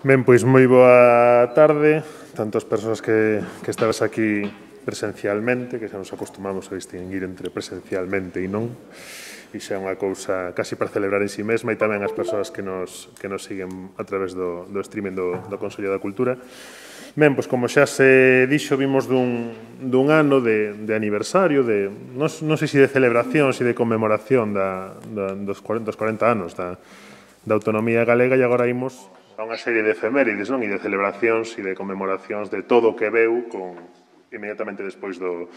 Ben, pois moi boa tarde, tanto as persoas que estabas aquí presencialmente, que xa nos acostumamos a distinguir entre presencialmente e non, e xa é unha cousa casi para celebrar en si mesma, e tamén as persoas que nos siguen a través do streaming do Consello da Cultura. Ben, pois como xa se dixo, vimos dun ano de aniversario, non sei se de celebración, se de conmemoración dos 40 anos da autonomía galega, e agora imos a unha serie de efemérides, non? E de celebracións e de conmemoracións de todo o que veu inmediatamente despois do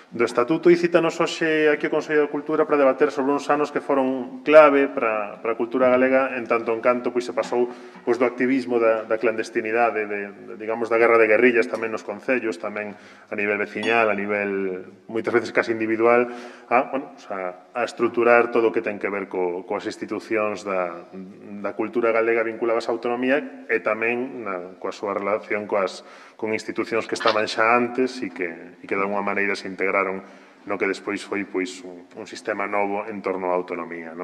Estatuto, e cítanos hoxe aquí o Consello da Cultura para debater sobre uns anos que foron clave para a cultura galega, en tanto en canto se pasou do activismo da clandestinidade, digamos, da guerra de guerrillas tamén nos concellos, tamén a nivel veciñal, a nivel moitas veces casi individual, a estruturar todo o que ten que ver coas institucións da cultura galega vinculadas á autonomía e tamén coa súa relación con institucións que estaban xa antes e que de alguma maneira se integraron no que despois foi un sistema novo en torno á autonomía.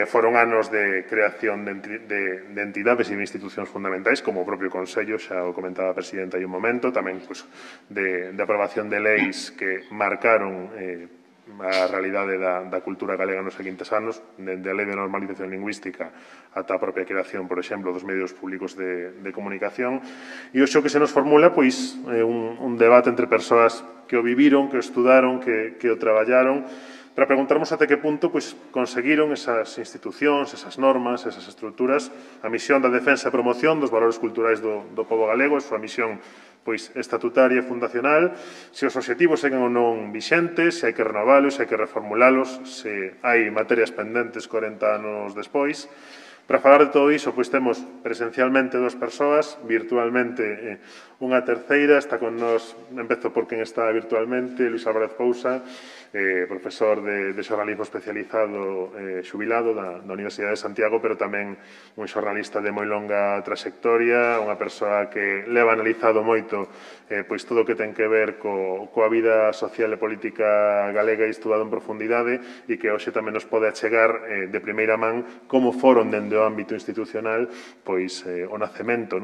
Foron anos de creación de entidades e de institucións fundamentais, como o propio Consello, xa o comentaba a Presidenta hai un momento, tamén de aprobación de leis que marcaron a realidade da cultura galega nos seguintes anos, dende a Lei de Normalización Lingüística ata a propia creación, por exemplo, dos medios públicos de comunicación. E hoxe o que se nos formula é un debate entre persoas que o viviron, que o estudaron, que o traballaron, para preguntarnos até que punto conseguiron esas institucións, esas normas, esas estruturas, a misión da defensa e promoción dos valores culturais do pobo galego, a súa misión estatutaria e fundacional, se os obxectivos seguen ou non vixentes, se hai que renovalos, se hai que reformulalos, se hai materias pendentes 40 anos despois. Para falar de todo iso, temos presencialmente dúas persoas, virtualmente unha terceira. Está con nós, empezo por quen está virtualmente, Luis Álvarez Pousa, profesor de xornalismo especializado xubilado da Universidade de Santiago, pero tamén un xornalista de moi longa traxectoria, unha persoa que leva analizado moito todo o que ten que ver coa vida social e política galega e estudado en profundidade, e que hoxe tamén nos pode achegar de primeira man como foron dende o ámbito institucional o nacemento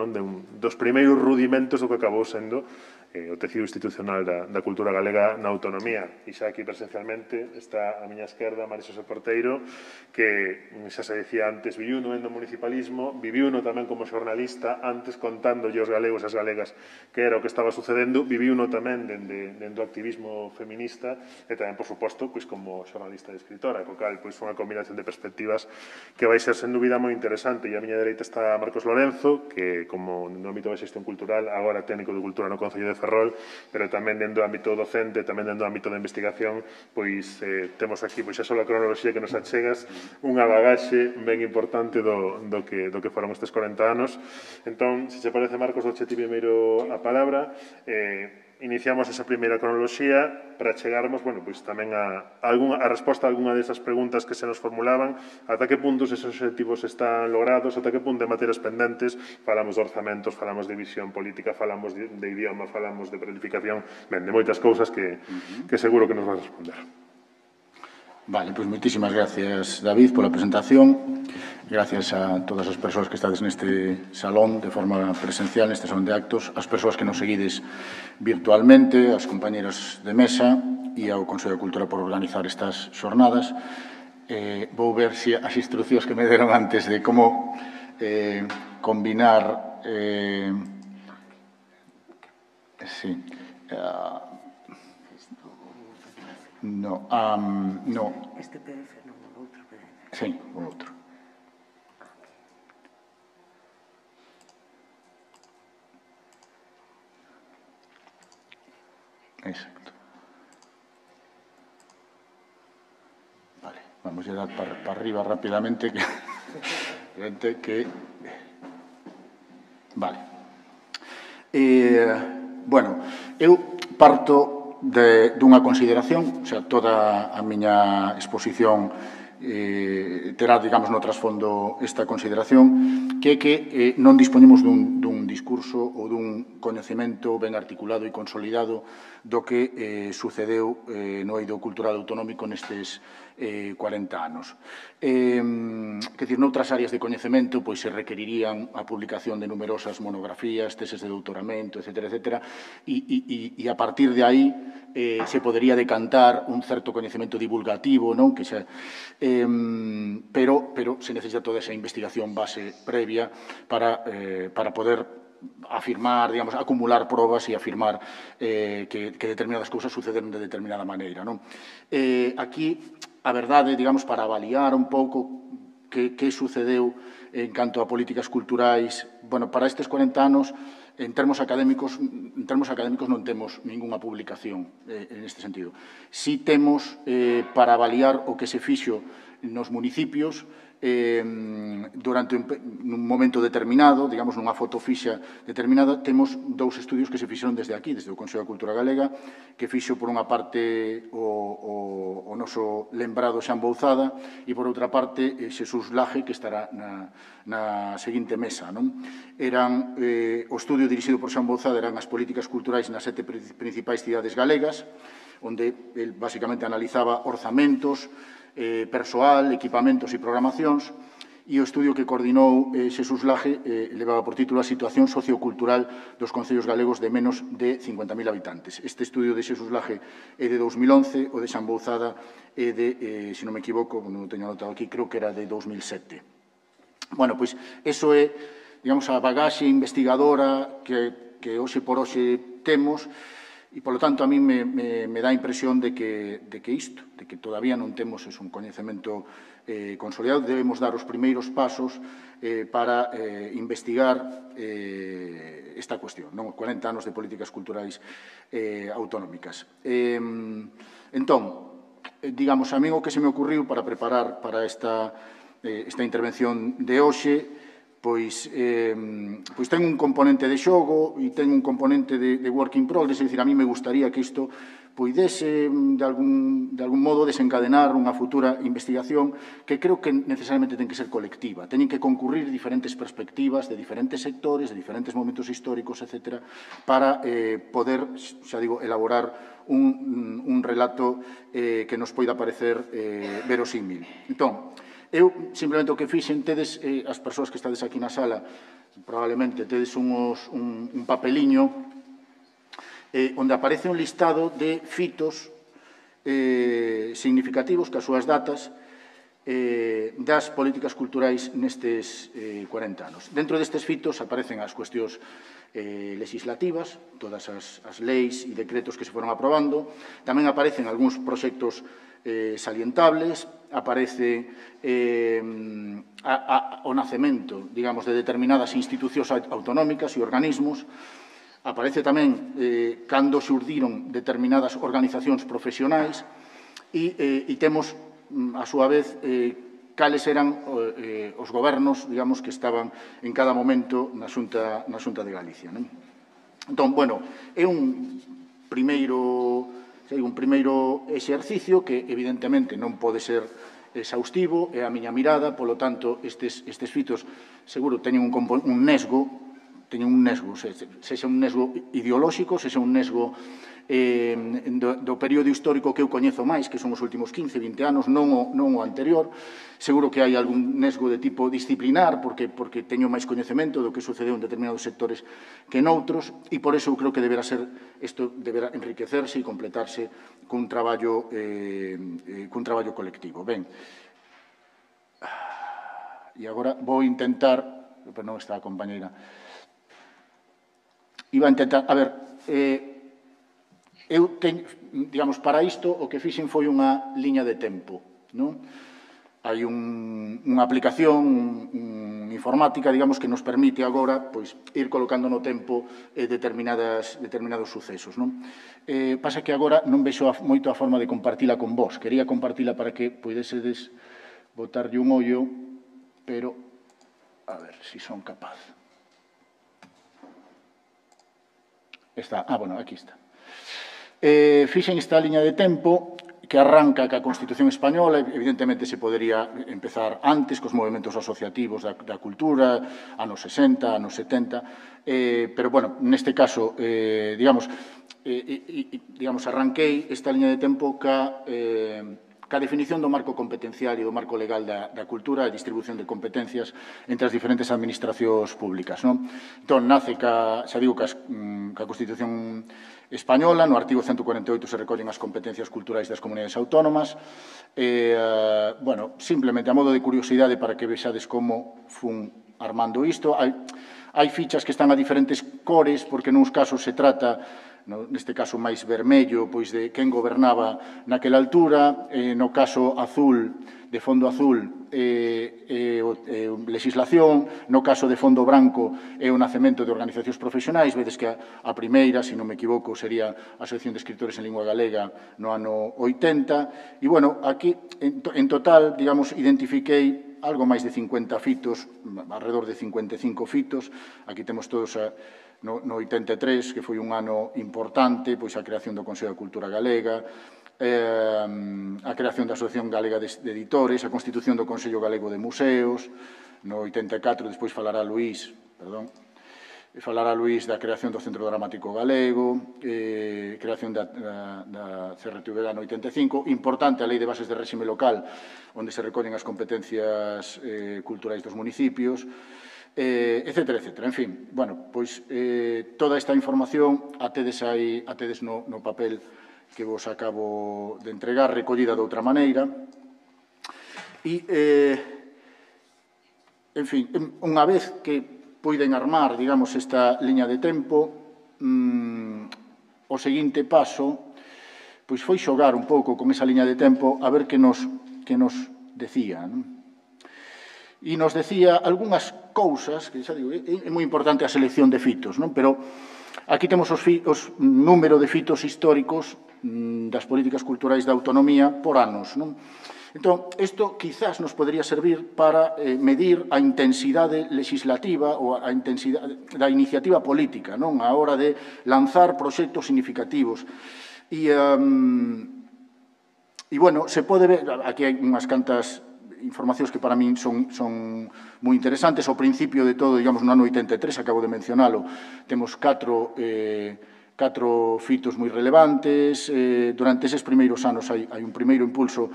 dos primeiros rudimentos do que acabou sendo o tecido institucional da cultura galega na autonomía. E xa aquí presencialmente está a miña esquerda María Xosé Porteiro, que xa se dicía antes, viviuno no municipalismo, viviuno tamén como xornalista, antes contándolle aos galegos e as galegas que era o que estaba sucedendo, viviuno tamén dende o activismo feminista e tamén, por suposto, como xornalista e escritora, co cal unha combinación de perspectivas que vai ser sen dúbida moi interesante. E a miña dereita está Marcos Lorenzo, que como no ámbito da xestión cultural, agora técnico de cultura no Concello de Ferrol, pero tamén dentro do ámbito docente, tamén dentro do ámbito da investigación, temos aquí xa só a cronoloxía que nos achegas, unha bagaxe ben importante do que foron estes 40 anos. Entón, se che parece, Marcos, doche ti primeiro a palabra, iniciamos esa primeira cronoloxía para chegarmos, tamén a resposta a algunha desas preguntas que se nos formulaban, ata que puntos esos obxectivos están logrados, ata que punto de materias pendentes, falamos de orzamentos, falamos de visión política, falamos de idioma, falamos de planificación, de moitas cousas que seguro que nos vas a responder. Vale, pois moitísimas gracias, David, pola presentación. Gracias a todas as persoas que estades neste salón de forma presencial, neste salón de actos, as persoas que nos seguides virtualmente, as compañeras de mesa e ao Consello de Cultura por organizar estas xornadas. Vou ver se as instruccións que me deron antes de como combinar... Sí. No. Este PDF non, o outro PDF. Sí, o outro. Exacto. Vale, vamos a dar para arriba rápidamente que... Vale. Bueno, eu parto dunha consideración, toda a miña exposición terá, digamos, no trasfondo esta consideración, que é que non dispoñemos dun discurso ou dun coñecemento ben articulado e consolidado do que sucedeu no eido cultural autonómico nestes 40 anos. Quer dicir, noutras áreas de coñecemento pois se requerirían a publicación de numerosas monografías, teses de doutoramento, etcétera, etcétera, e a partir de aí se podería decantar un certo coñecemento divulgativo, non? Que xa, pero se necesita toda esa investigación base previa para poder afirmar, digamos, acumular probas e afirmar que determinadas cousas sucederon de determinada maneira, non? Aquí, a verdade, digamos, para avaliar un pouco que sucedeu en canto a políticas culturais, bueno, para estes 40 anos, en termos académicos non temos ningunha publicación en este sentido. Si temos, para avaliar o que se fixo nos municipios, durante un momento determinado, digamos, nunha foto fixa determinada, temos dous estudios que se fixeron desde aquí, desde o Consello da Cultura Galega, que fixo, por unha parte, o noso lembrado Xan Bouzada e, por outra parte, Xesús Laje, que estará na seguinte mesa, non? Eran, o estudio dirixido por Xan Bouzada eran as políticas culturais nas 7 principais cidades galegas, onde el, basicamente, analizaba orzamentos, persoal, equipamentos e programacións, e o estudio que coordinou Xesús Laje levaba por título a situación sociocultural dos concellos galegos de menos de 50.000 habitantes. Este estudio de Xesús Laje é de 2011, o de Xan Bouzada é de, se non me equivoco, non o teño anotado aquí, creo que era de 2007. Bueno, pois, eso é, digamos, a bagaxe investigadora que hoxe por hoxe temos. E, polo tanto, a mí me dá a impresión de que todavía non temos un coñecemento consolidado. Debemos dar os primeiros pasos para investigar esta cuestión, non? 40 anos de políticas culturais autonómicas. Entón, digamos, a mí o que se me ocurriu para preparar para esta intervención de hoxe, pois ten un componente de xogo e ten un componente de work in progress, é dicir, a mí me gustaría que isto poidese, de algún modo, desencadenar unha futura investigación que creo que necesariamente ten que ser colectiva. Teñen que concurrir diferentes perspectivas de diferentes sectores, de diferentes momentos históricos, etc., para poder, xa digo, elaborar un relato que nos poida parecer verosímil. Entón, eu, simplemente, o que fixen, tedes, as persoas que estades aquí na sala, probablemente tedes un papeliño onde aparece un listado de fitos significativos, que as súas datas, das políticas culturais nestes 40 anos. Dentro destes fitos aparecen as cuestións legislativas, todas as leis e decretos que se foron aprobando. Tamén aparecen algúns proxectos salientables, aparece o nacemento, digamos, de determinadas institucións autonómicas e organismos, aparece tamén cando xurdiron determinadas organizacións profesionais e temos, a súa vez, cales eran os gobernos, digamos, que estaban en cada momento na Xunta de Galicia. Entón, bueno, é un primeiro exercicio que, evidentemente, non pode ser exhaustivo, é a miña mirada, polo tanto, estes fitos seguro teñen un nesgo, sexa un nesgo ideolóxico, sexa un nesgo do período histórico que eu coñezo máis, que son os últimos 15, 20 anos, non o anterior. Seguro que hai algún nesgo de tipo disciplinar, porque teño máis coñecemento do que sucedeu en determinados sectores que noutros, e por eso eu creo que isto deberá enriquecerse e completarse cun traballo colectivo. Ben, e agora vou intentar, pero non está a compañeira, iba a intentar, a ver, eu teño, digamos, para isto o que fixen foi unha liña de tempo, non? Hai unha aplicación informática, digamos, que nos permite agora ir colocando no tempo determinados sucesos, non? Pasa que agora non vexo moito a forma de compartila con vos. Quería compartila para que podesedes botarlle un ollo, pero a ver se son capaz. Está, bueno, aquí está. Fixen esta liña de tempo que arranca ca Constitución Española, evidentemente se podería empezar antes cos movimentos asociativos da cultura, anos 60, anos 70, pero, bueno, neste caso, digamos, arranquei esta liña de tempo ca ca definición do marco competencial e do marco legal da cultura e distribución de competencias entre as diferentes administracións públicas. Entón, nace, xa digo, ca Constitución española, no artigo 148 se recollen as competencias culturais das comunidades autónomas. Simplemente a modo de curiosidade para que vexades como fun armando isto, hai fichas que están a diferentes cores, porque nuns casos se trata, neste caso máis vermello, pois de quen gobernaba naquela altura, no caso azul, de fondo azul, legislación, no caso de fondo branco é o nacemento de organizacións profesionais, vedes que a primeira, se non me equivoco, sería a Asociación de Escritores en Lingua Galega no ano 80, e, aquí, en total, digamos, identifiquei algo máis de 50 fitos, alrededor de 55 fitos. Aquí temos todos no 83, que foi un ano importante, pois a creación do Consello da Cultura Galega, a creación da Asociación Galega de Editores, a constitución do Consello Galego de Museos, no 84, despois falará Luís da creación do Centro Dramático Galego, creación da CRTVG no 85, importante a Lei de Bases de Réxime Local, onde se recollen as competencias culturais dos municipios, etcétera, etcétera. En fin, pois toda esta información a tedes no papel que vos acabo de entregar, recollida de outra maneira. E, en fin, unha vez que poiden armar, digamos, esta liña de tempo, o seguinte paso, pois foi xogar un pouco con esa liña de tempo a ver que nos decía. E nos decía algunhas cousas, que xa digo, é moi importante a selección de fitos, pero aquí temos os número de fitos históricos das políticas culturais da autonomía por anos. Entón, isto quizás nos podería servir para medir a intensidade legislativa ou a intensidade da iniciativa política a hora de lanzar proxectos significativos. E, se pode ver, aquí hai unhas cantas informacións que para min son moi interesantes. Ao principio de todo, digamos, no ano 83, acabo de mencionalo, temos catro fitos moi relevantes. Durante eses primeiros anos hai un primeiro impulso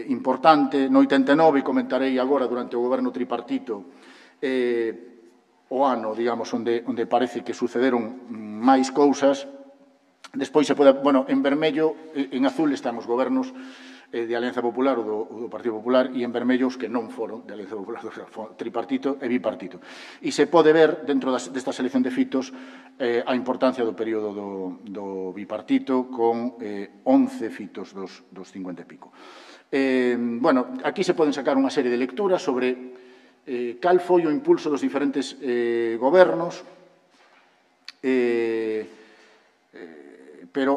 importante. No 89, comentarei agora, durante o goberno tripartito, o ano, digamos, onde parece que sucederon máis cousas. Despois se pode, en vermello, en azul están os gobernos de Alianza Popular ou do Partido Popular, e en vermello os que non foron de Alianza Popular, tripartito e bipartito. E se pode ver, dentro desta selección de fitos, a importancia do período do bipartito, con 11 fitos dos 50 e pico. Aquí se poden sacar unha serie de lecturas sobre cal foi o impulso dos diferentes gobernos, pero,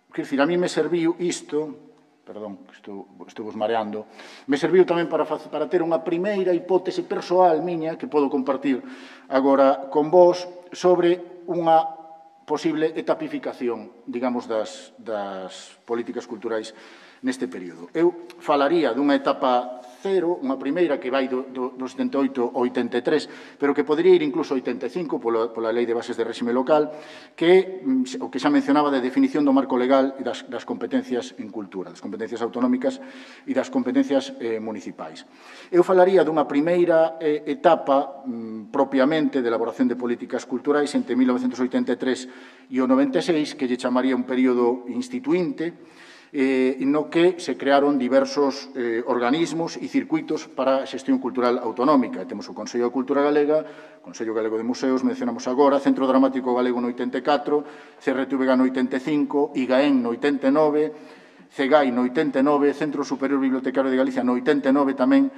quer dicir, a mí me serviu isto, perdón, estou vos mareando, me serviu tamén para ter unha primeira hipótese persoal miña, que podo compartir agora con vos, sobre unha posible etapificación, digamos, das políticas culturais neste período. Eu falaría dunha etapa cero, unha primeira que vai do 78 ao 83, pero que podría ir incluso ao 85 pola Lei de Bases de Réxime Local, que o que xa mencionaba de definición do marco legal e das competencias en cultura, das competencias autonómicas e das competencias municipais. Eu falaría dunha primeira etapa propiamente de elaboración de políticas culturais entre 1983 e o 96, que lle chamaría un período instituinte, no que se crearon diversos organismos e circuitos para a xestión cultural autonómica. Temos o Consello de Cultura Galega, Consello Galego de Museos, mencionamos agora, Centro Dramático Galego no 84, CRTVG no 85, IGAEN no 89, CEGAI no 89, Centro Superior Bibliotecario de Galicia no 89 tamén,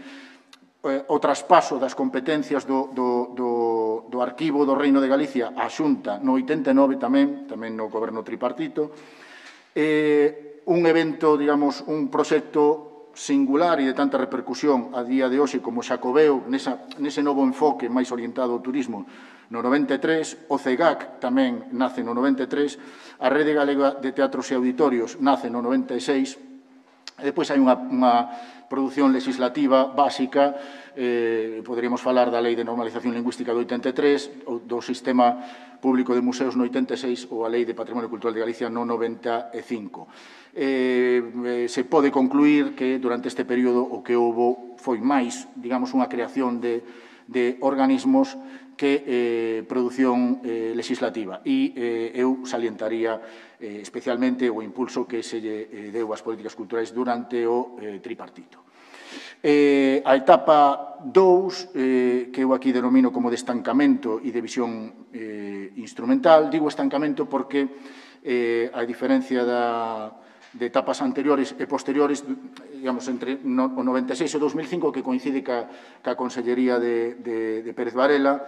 o traspaso das competencias do Arquivo do Reino de Galicia á Xunta no 89 tamén no goberno tripartito, un evento, digamos, un proxecto singular e de tanta repercusión a día de hoxe como Xacobeo, nese novo enfoque máis orientado ao turismo, no 93, o CEGAC tamén nace no 93, a Rede Galega de Teatros e Auditorios nace no 96, e depois hai unha produción legislativa básica Poderíamos falar da Lei de Normalización Lingüística do 83, do Sistema Público de Museos no 86 ou a Lei de Patrimonio Cultural de Galicia no 95. Se pode concluir que durante este período o que houve foi máis, digamos, unha creación de organismos que produción legislativa. E eu salientaría especialmente o impulso que se deu ás políticas culturais durante o tripartito. A etapa 2, que eu aquí denomino como de estancamento e de visión instrumental, digo estancamento porque, a diferencia de etapas anteriores e posteriores, digamos, entre o 96 e o 2005, que coincide ca Consellería de Pérez Varela,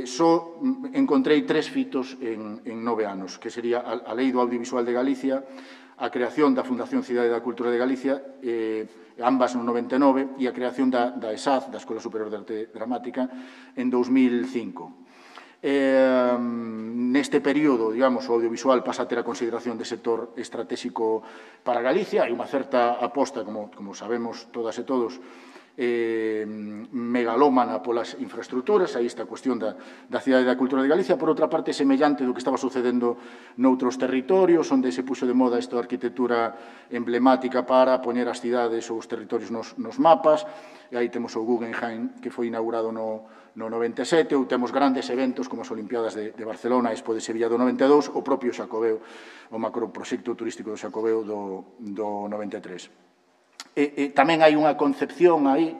só encontrei 3 fitos en 9 anos, que sería a Lei do Audiovisual de Galicia, a creación da Fundación Cidade da Cultura de Galicia, ambas no 99, e a creación da ESAD, da Escola Superior de Arte Dramática, en 2005. Neste período, digamos, o audiovisual pasa a ter a consideración de sector estratégico para Galicia. Hai unha certa aposta, como sabemos todas e todos, megalómana polas infraestructuras. Aí está a cuestión da Cidade da Cultura de Galicia. Por outra parte, semellante do que estaba sucedendo noutros territorios, onde se puxo de moda esta arquitectura emblemática para poñer as cidades ou os territorios nos mapas. E aí temos o Guggenheim, que foi inaugurado no 97, ou temos grandes eventos como as Olimpiadas de Barcelona, a Expo de Sevilla do 92, o propio Xacobeo, o macroproxecto turístico do Xacobeo do 93. Tamén hai unha concepción aí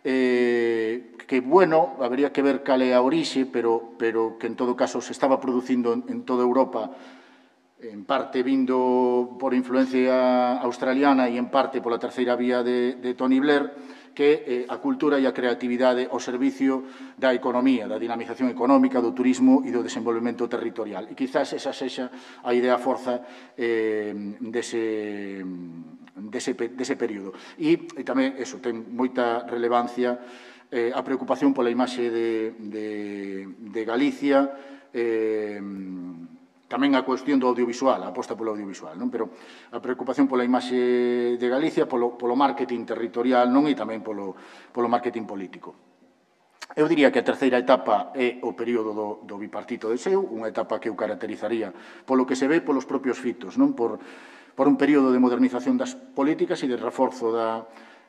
que, bueno, habería que ver cal é a orixe, pero que en todo caso se estaba producindo en toda Europa, en parte vindo por influencia australiana e en parte pola terceira vía de Tony Blair, que a cultura e a creatividade ao servicio da economía, da dinamización económica, do turismo e do desenvolvemento territorial. E quizás esa sexa a idea forza dese período. E tamén, eso, ten moita relevancia a preocupación pola imaxe de Galicia, tamén a cuestión do audiovisual, a aposta polo audiovisual, non? Pero a preocupación pola imaxe de Galicia, polo marketing territorial, non? E tamén polo marketing político. Eu diría que a terceira etapa é o período do bipartito de Seu, unha etapa que eu caracterizaría polo que se ve polos propios fitos, non? Por un período de modernización das políticas e de reforzo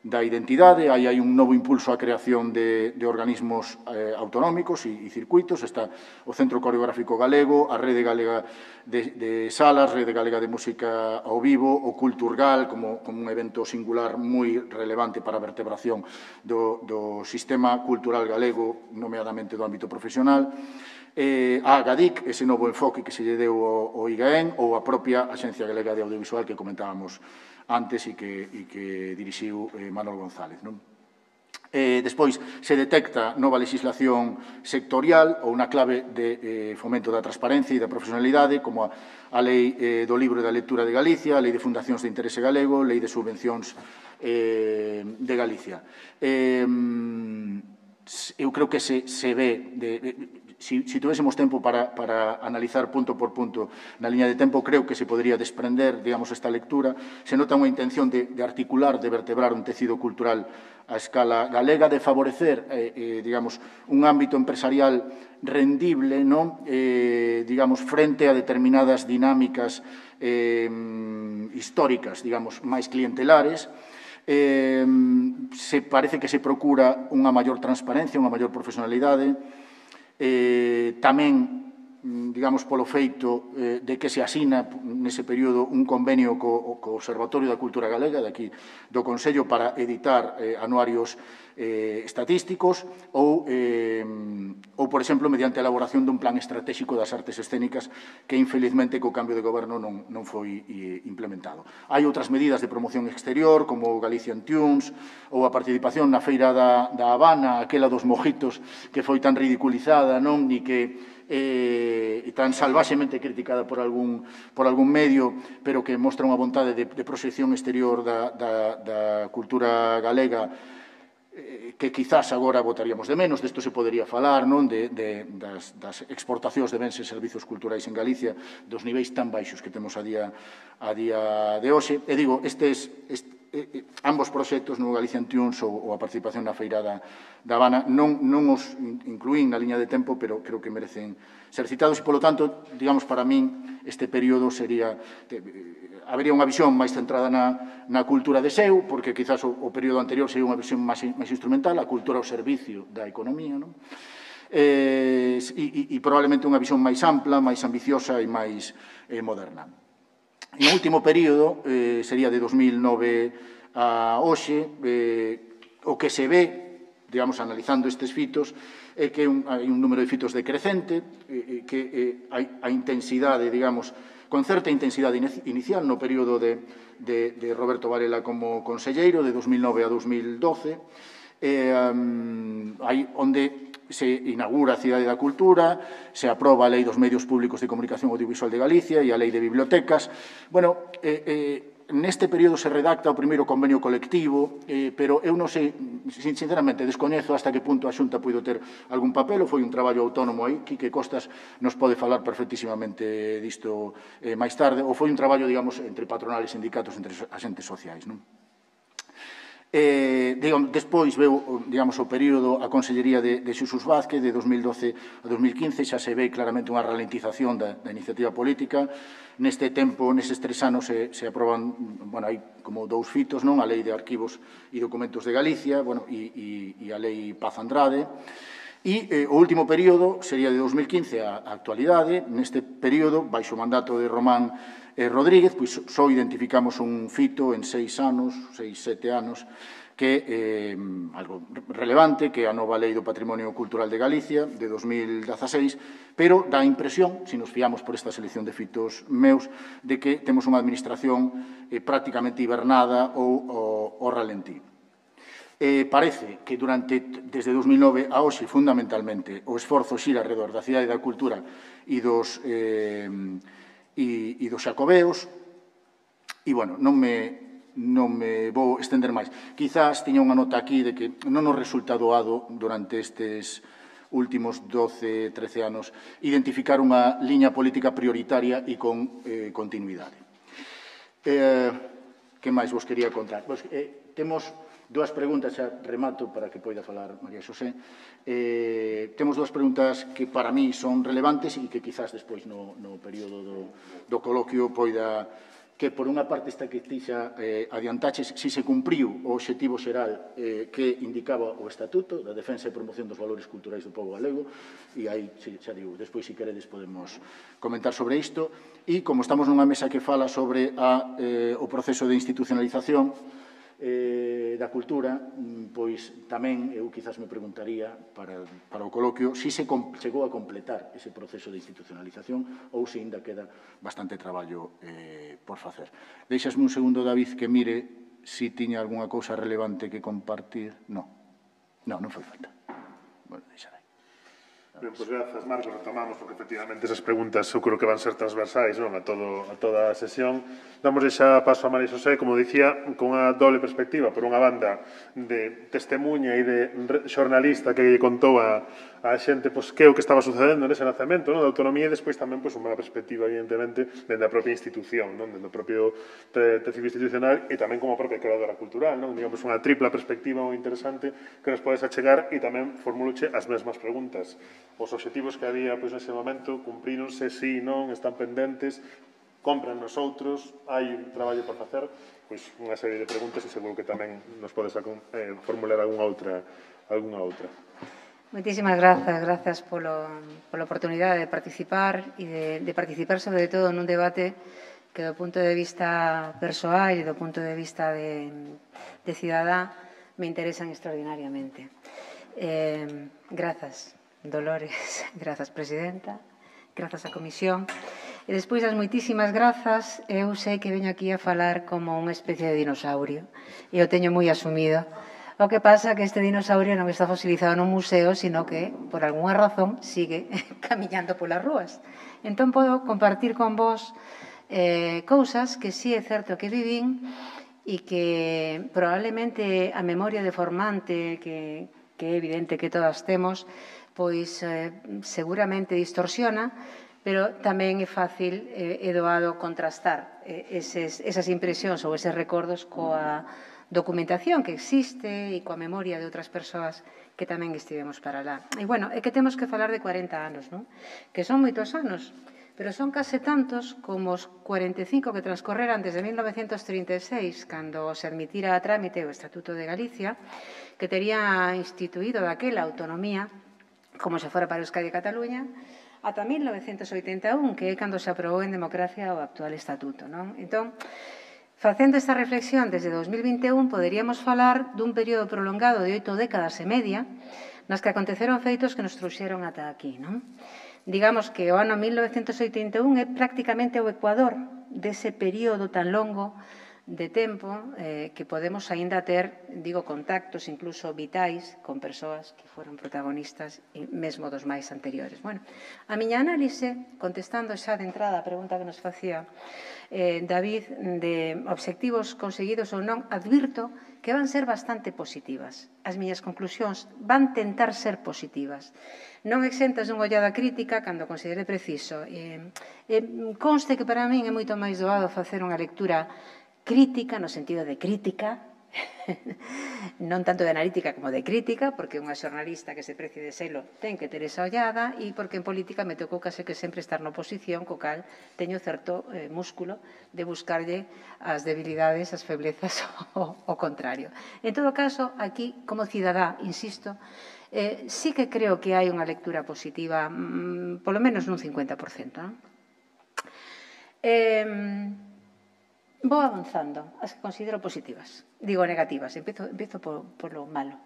da identidade. Aí hai un novo impulso á creación de organismos autonómicos e circuitos. Está o Centro Coreográfico Galego, a Rede Galega de Salas, Rede Galega de Música ao Vivo, o Culturgal como un evento singular moi relevante para a vertebración do sistema cultural galego, nomeadamente do ámbito profesional. A AGADIC, ese novo enfoque que se lle deu ao IGAEN, ou a propia Axencia Galega de Audiovisual que comentábamos antes e que dirixiu Manuel González. Despois, se detecta nova legislación sectorial ou unha clave de fomento da transparencia e da profesionalidade, como a Lei do Libro e da Lectura de Galicia, a Lei de Fundacións de Interese Galego, a Lei de Subvencións de Galicia. Eu creo que se ve... Si tuésemos tempo para analizar punto por punto na liña de tempo, creo que se podría desprender, digamos, esta lectura. Se nota unha intención de articular, de vertebrar un tecido cultural a escala galega, de favorecer, digamos, un ámbito empresarial rendible, non? Digamos, frente a determinadas dinámicas históricas, digamos, máis clientelares. Parece que se procura unha maior transparencia, unha maior profesionalidade. Tamén, digamos, polo feito de que se asina nese período un convenio co Observatorio da Cultura Galega, daqui do Consello, para editar anuarios estatísticos ou, por exemplo, mediante a elaboración dun plan estratégico das artes escénicas que, infelizmente, co cambio de goberno non foi implementado. Hai outras medidas de promoción exterior, como o Galician Tunes, ou a participación na Feira da Habana, aquela dos mojitos que foi tan ridiculizada, non? E que tan salvaxemente criticada por algún medio, pero que mostra unha vontade de proxección exterior da cultura galega que quizás agora votaríamos de menos. Desto se podería falar, non? Das exportacións de bens e servizos culturais en Galicia, dos niveis tan baixos que temos a día de hoxe. E digo, ambos proxectos, no Galicia en Tunes ou a participación na Feira da Habana, non os incluín na liña de tempo, pero creo que merecen ser citados e, polo tanto, digamos, para min, este período sería... Habería unha visión máis centrada na cultura de seu, porque quizás o período anterior sería unha visión máis instrumental, a cultura ao servicio da economía, non? E probablemente unha visión máis ampla, máis ambiciosa e máis moderna. No último período, sería de 2009 a hoxe, o que se ve, digamos, analizando estes fitos, é que hai un número de fitos decrecente, que a intensidade, digamos, con certa intensidade inicial no período de Roberto Varela como conselleiro, de 2009 a 2012, onde se inaugura a Cidade da Cultura, se aproba a Lei dos Medios Públicos de Comunicación Audiovisual de Galicia e a Lei de Bibliotecas. Bueno, neste período se redacta o primeiro convenio colectivo, pero eu non sei, sinceramente, descoñezo hasta que punto a Xunta puido ter algún papel, ou foi un traballo autónomo aí, Quique Costas nos pode falar perfectísimamente disto máis tarde, ou foi un traballo, digamos, entre patronal e sindicatos, entre agentes sociais, non? Despois veu, digamos, o período a Consellería de Xusús Vázquez, de 2012 a 2015, xa se ve claramente unha ralentización da iniciativa política. Neste tempo, neses 3 anos, se aproban, bueno, hai como 2 fitos, non? A Lei de Arquivos e Documentos de Galicia, bueno, e a Lei Paz Andrade. E o último período sería de 2015 á actualidade. Neste período, baixo o mandato de Román Rodríguez, pois só identificamos un fito en 6 anos, 6, 7 anos, que é algo relevante, que é a nova Lei do Patrimonio Cultural de Galicia, de 2016, pero dá a impresión, se nos fiamos por esta selección de fitos meus, de que temos unha administración prácticamente hibernada ou ralentí. Parece que desde 2009 a hoxe, fundamentalmente, o esforzo xira alrededor da Cidade da Cultura e dos xacobeos, e, bueno, non me vou estender máis. Quizás tiña unha nota aquí de que non nos resulta doado durante estes últimos 12, 13 anos identificar unha liña política prioritaria e con continuidade. Que máis vos quería contar? Temos 2 preguntas, xa remato para que poida falar María Xosé. Temos 2 preguntas que para mí son relevantes e que quizás despois no período do coloquio poida, que por unha parte esta que ti xa adiantaches, si se cumpriu o obxectivo xeral que indicaba o Estatuto da defensa e promoción dos valores culturais do pobo galego, e aí, xa digo, despois, se queredes, podemos comentar sobre isto. E como estamos nunha mesa que fala sobre o proceso de institucionalización da cultura, pois tamén eu quizás me preguntaría para o coloquio se chegou a completar ese proceso de institucionalización ou se ainda queda bastante traballo por facer. Deixasme un segundo, David, que mire se tiña algunha cousa relevante que compartir. Non foi falta. Bueno, deixarei. Ben, pois grazas, Marcos, retomamos, porque efectivamente esas preguntas eu creo que van ser transversais, non, a toda a sesión. Damos xa paso a María Xosé, como dicía, con unha doble perspectiva, por unha banda de testemunha e de xornalista que contou a xente que é o que estaba sucedendo nese nacemento da autonomía, e despois tamén unha perspectiva, evidentemente, dende a propia institución, dende o propio tecido institucional e tamén como a propia creadora cultural, digamos, unha tripla perspectiva moi interesante que nos podes achegar, e tamén formuloche as mesmas preguntas. Os obxectivos que había nese momento cumpríronse, sí, non, están pendentes, compran nos outros, hai un traballo por facer, pois unha serie de preguntas e seguro que tamén nos podes formular algunha outra. Moitísimas grazas pola oportunidade de participar e de participar sobre todo nun debate que do punto de vista persoal e do punto de vista de cidadá me interesan extraordinariamente. Grazas, Dolores, grazas, Presidenta, grazas á Comisión. E despois das moitísimas grazas, eu sei que veño aquí a falar como unha especie de dinosaurio, e o teño moi asumido. O que pasa é que este dinosaurio non está fosilizado nun museo, sino que, por algunha razón, sigue camiñando polas rúas. Entón, podo compartir con vos cousas que sí é certo que vivín e que probablemente a memoria deformante que é evidente que todas temos, pois seguramente distorsiona, pero tamén é fácil e doado contrastar esas impresións ou eses recordos coa documentación que existe e coa memoria de outras persoas que tamén estivemos para lá. E, bueno, é que temos que falar de 40 anos, non? Que son moitos anos, pero son case tantos como os 45 que transcorreran desde 1936, cando se admitira a trámite o Estatuto de Galicia, que tería instituído daquela autonomía, como se fora para Euskadi e Cataluña, ata 1981, que é cando se aprobou en democracia o actual Estatuto, non? Entón, facendo esta reflexión desde 2021, poderíamos falar dun período prolongado de 8 décadas e media nas que aconteceron feitos que nos trouxeron ata aquí, non? Digamos que o ano 1981 é prácticamente o ecuador dese período tan longo de tempo que podemos aínda ter, digo, contactos incluso vitais con persoas que foron protagonistas e mesmo dos máis anteriores. Bueno, a miña análise, contestando xa de entrada a pregunta que nos facía David, de obxectivos conseguidos ou non, advirto que van ser bastante positivas. As miñas conclusións van tentar ser positivas. Non exentas dunha ollada crítica cando considere preciso. Conste que para min é moito máis doado facer unha lectura crítica, no sentido de crítica, non tanto de analítica como de crítica, porque unha xornalista que se precie de selo ten que ter esa ollada, e porque en política me tocou case que sempre estar na oposición, co cal teño certo músculo de buscarlle as debilidades, as feblezas o contrario. En todo caso, aquí, como cidadá, insisto, sí que creo que hai unha lectura positiva, polo menos nun 50%. Vou avanzando, as que considero positivas. Digo negativas, empezo polo malo.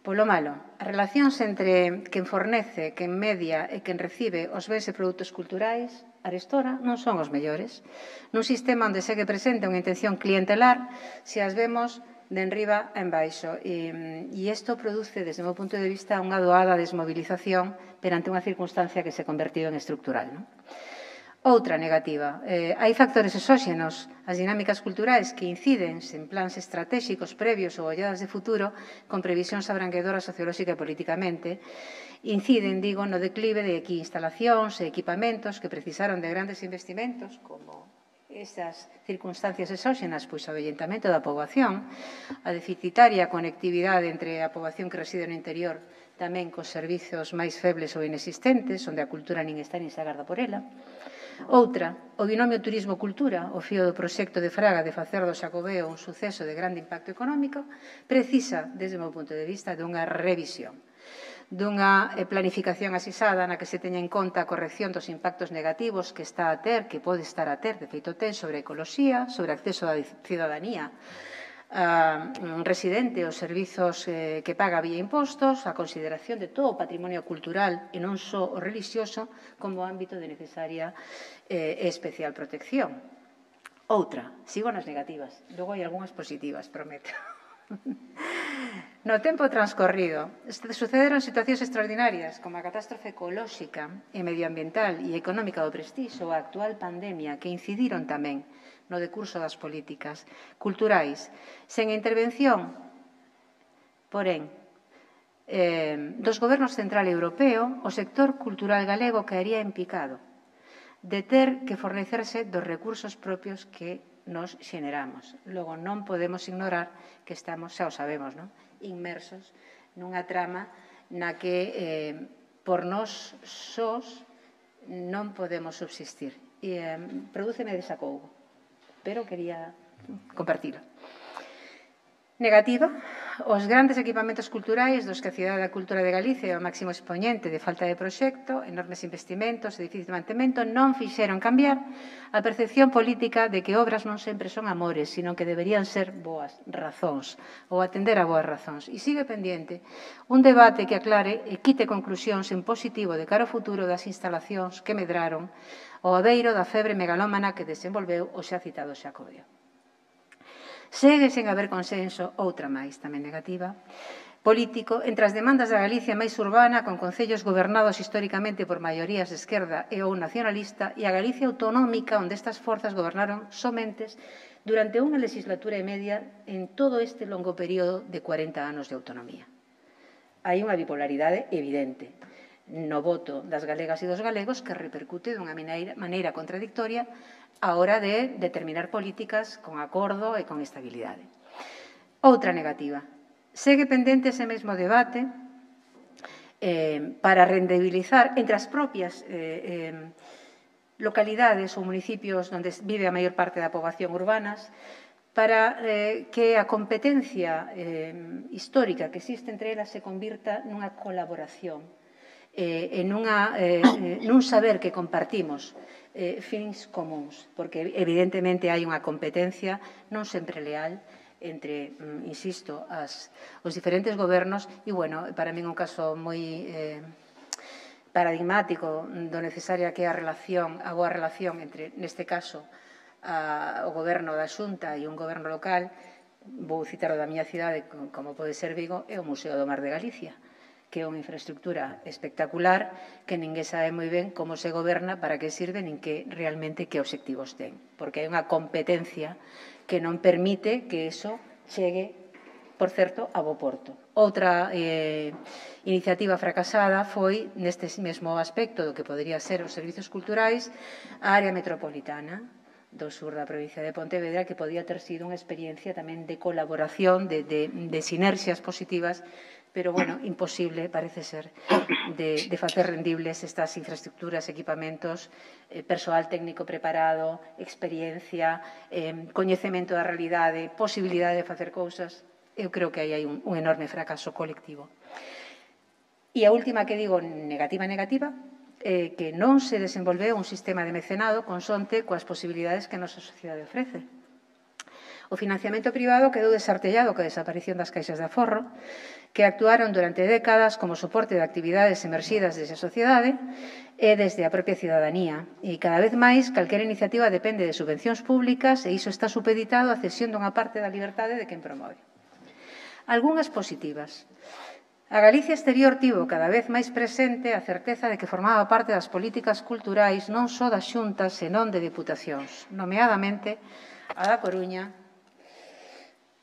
Polo malo, as relacións entre quen fornece, quen media e quen recibe os bens e produtos culturais, arestora, non son os mellores. Nun sistema onde segue presente unha intención clientelar, se as vemos de enriba a embaixo. E isto produce, desde o meu punto de vista, unha doada desmovilización perante unha circunstancia que se convertiu en estructural, non? Outra negativa, hai factores exóxenos, as dinámicas culturais que inciden en plans estratégicos previos ou olladas de futuro con previsións abranguedoras sociolóxica e políticamente, inciden, digo, no declive de instalacións e equipamentos que precisaron de grandes investimentos, como esas circunstancias exóxenas, pois o avellentamento da poboación, a deficitaria conectividade entre a poboación que reside no interior tamén cos servizos máis febles ou inexistentes, onde a cultura nin está nin se agarda por ela. Outra, o binomio turismo-cultura, o fío do proxecto de Fraga de facer do Xacobeo un suceso de grande impacto económico, precisa, desde o meu punto de vista, dunha revisión, dunha planificación asisada na que se teña en conta a corrección dos impactos negativos que está a ter, que pode estar a ter, de feito ten, sobre a ecoloxía, sobre acceso á cidadanía residente aos servizos que paga vía impostos, a consideración de todo o patrimonio cultural e non só o religioso como ámbito de necesaria e especial protección. Outra, sigo nas negativas, logo hai algunhas positivas, prometo. No tempo transcorrido, sucederon situacións extraordinarias como a catástrofe ecolóxica e medioambiental e económica do Prestige ou a actual pandemia que incidiron tamén no decurso das políticas culturais. Sen intervención, porén, dos gobernos central e europeo, o sector cultural galego caería en picado de ter que fornecerse dos recursos propios que nos xeneramos. Logo, non podemos ignorar que estamos, xa o sabemos, non? Inmersos nunha trama na que por nós sós non podemos subsistir. E prodúceme desacougo, pero quería compartilo. Negativa, os grandes equipamentos culturais dos que a Cidade da Cultura de Galicia é o máximo expoñente de falta de proxecto, enormes investimentos e difícil mantemento non fixeron cambiar a percepción política de que obras non sempre son amores, sino que deberían ser boas razóns ou atender a boas razóns. E sigue pendiente un debate que aclare e quite conclusións en positivo de cara ao futuro das instalacións que medraron ao abeiro da febre megalómana que desenvolveu o xa citado Xacobeo. Segue sen haber consenso, outra máis tamén negativa, político entre as demandas da Galicia máis urbana con concellos gobernados históricamente por maiorías de esquerda e ou nacionalista e a Galicia autonómica onde estas forzas gobernaron somentes durante unha legislatura e media en todo este longo período de 40 anos de autonomía. Hai unha bipolaridade evidente. no voto das galegas e dos galegos que repercute dunha maneira contradictoria á hora de determinar políticas con acordo e con estabilidade. Outra negativa. Segue pendente ese mesmo debate para rendibilizar entre as propias localidades ou municipios onde vive a maior parte da poboación urbanas, para que a competencia histórica que existe entre elas se convirta nunha colaboración, nun saber que compartimos fins comuns, porque evidentemente hai unha competencia non sempre leal entre, insisto, os diferentes gobernos e, bueno, para min un caso moi paradigmático do necesaria que é a boa relación entre, neste caso, o goberno da Xunta e un goberno local, vou citar o da miña cidade, como pode ser Vigo, é o Museo do Mar de Galicia, que é unha infraestructura espectacular que ninguén sabe moi ben como se goberna, para que sirve, nin que realmente que obxectivos ten. Porque hai unha competencia que non permite que eso chegue, por certo, a bo porto. Outra iniciativa fracasada foi, neste mesmo aspecto do que podría ser os servizos culturais, a área metropolitana do sur da provincia de Pontevedra, que podía ter sido unha experiencia tamén de colaboración, de sinerxias positivas, pero, bueno, imposible, parece ser, de facer rendibles estas infraestructuras, equipamentos, persoal técnico preparado, experiencia, coñecemento da realidade, posibilidade de facer cousas. Eu creo que aí hai un enorme fracaso colectivo. E a última que digo, negativa, que non se desenvolveu un sistema de mecenado consonte coas posibilidades que a nosa sociedade ofrece. O financiamento privado quedou desartellado coa desaparición das caixas de aforro, que actuaron durante décadas como soporte de actividades emerxidas desde a sociedade e desde a propia cidadanía. E cada vez máis, calquera iniciativa depende de subvencións públicas e iso está supeditado á cesión dunha parte da liberdade de quen promove. Algúnas positivas. A Galicia exterior tivo cada vez máis presente a certeza de que formaba parte das políticas culturais non só das xuntas, senón de deputacións, nomeadamente a da Coruña,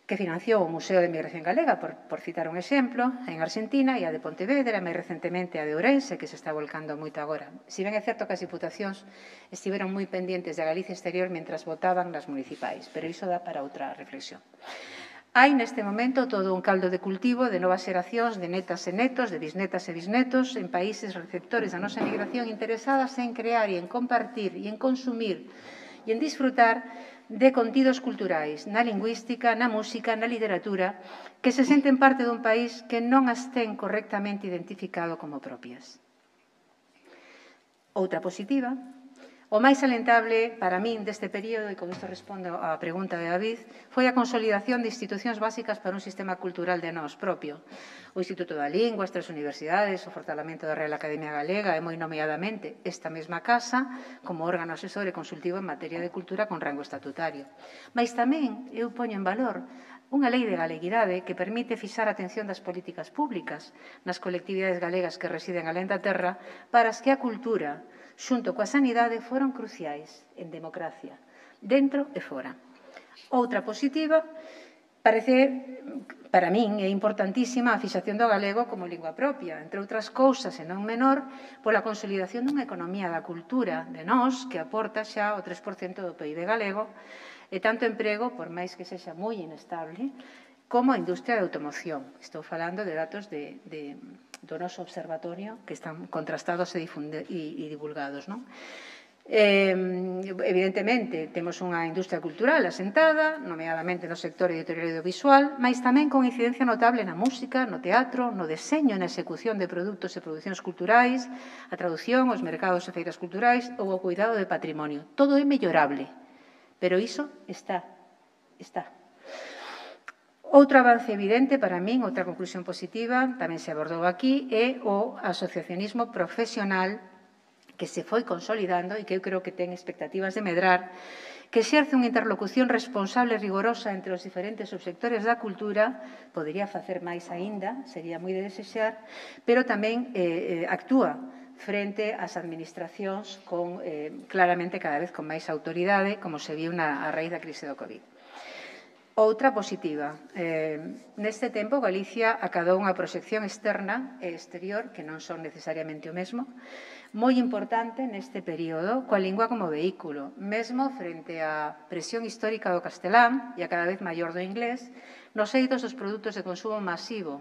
que financiou o Museo de Emigración Galega, por citar un exemplo, en Argentina, e a de Pontevedra, máis recentemente a de Ourense, que se está volcando moito agora. Si ben é certo que as diputacións estiveron moi pendientes da Galicia exterior mentras votaban nas municipais, pero iso dá para outra reflexión. Hai neste momento todo un caldo de cultivo de novas xeracións de netas e netos, de bisnetas e bisnetos, en países receptores da nosa emigración interesadas en crear e en compartir e en consumir e en disfrutar de contidos culturais, na lingüística, na música, na literatura, que se senten parte dun país que non as ten correctamente identificado como propias. Outra positiva, o máis alentable para min deste período, e con isto respondo á pregunta de David, foi a consolidación de institucións básicas para un sistema cultural de nós propio. O Instituto da Lingua, as 3 universidades, o fortalamento da Real Academia Galega e, moi nomeadamente, esta mesma casa como órgano asesor e consultivo en materia de cultura con rango estatutario. Mais tamén eu poño en valor unha lei de galeguidade que permite fixar a atención das políticas públicas nas colectividades galegas que residen alén da terra para as que a cultura, xunto coa sanidade, foron cruciais en democracia, dentro e fora. Outra positiva, parece, para min, é importantísima a fixación do galego como lingua propia, entre outras cousas, e non menor, pola consolidación dunha economía da cultura de nós, que aporta xa o 3% do PIB galego, e tanto emprego, por máis que sexa moi inestable, como a industria de automoción. Estou falando de datos do noso observatorio que están contrastados e divulgados, non? Evidentemente, temos unha industria cultural asentada, nomeadamente no sector editorial e audiovisual, mas tamén con incidencia notable na música, no teatro, no deseño e na execución de produtos e producións culturais, a traducción, os mercados e feiras culturais ou o cuidado de patrimonio. Todo é mellorable, pero iso está. Outro avance evidente para min, outra conclusión positiva, tamén se abordou aquí, é o asociacionismo profesional que se foi consolidando e que eu creo que ten expectativas de medrar, que exerce unha interlocución responsable e rigorosa entre os diferentes subsectores da cultura, podería facer máis aínda, sería moi de desexar, pero tamén actúa frente ás administracións claramente cada vez con máis autoridade, como se viu a raíz da crise do COVID. Outra positiva. Neste tempo, Galicia acadou unha proxección externa e exterior, que non son necesariamente o mesmo, moi importante neste período, coa lingua como vehículo, mesmo frente á presión histórica do castelán e a cada vez maior do inglés, nos eidos dos produtos de consumo masivo.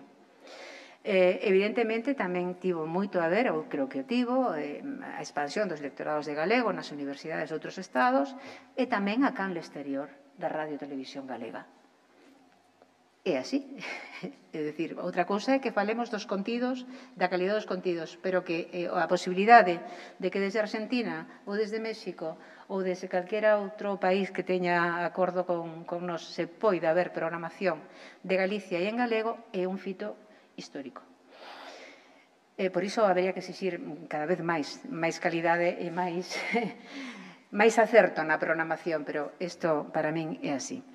Evidentemente, tamén tivo moito a ver, ou creo que o tivo, a expansión dos lectorados de galego nas universidades de outros estados e tamén a canle exterior da Radio e Televisión Galega. É así. É dicir, outra cousa é que falemos dos contidos, da calidad dos contidos, pero que a posibilidade de que desde Argentina ou desde México ou desde calquera outro país que teña acordo con nos se poida haber programación de Galicia e en galego é un fito histórico. Por iso habería que exixir cada vez máis calidade e máis acerto na programación, pero isto para min é así.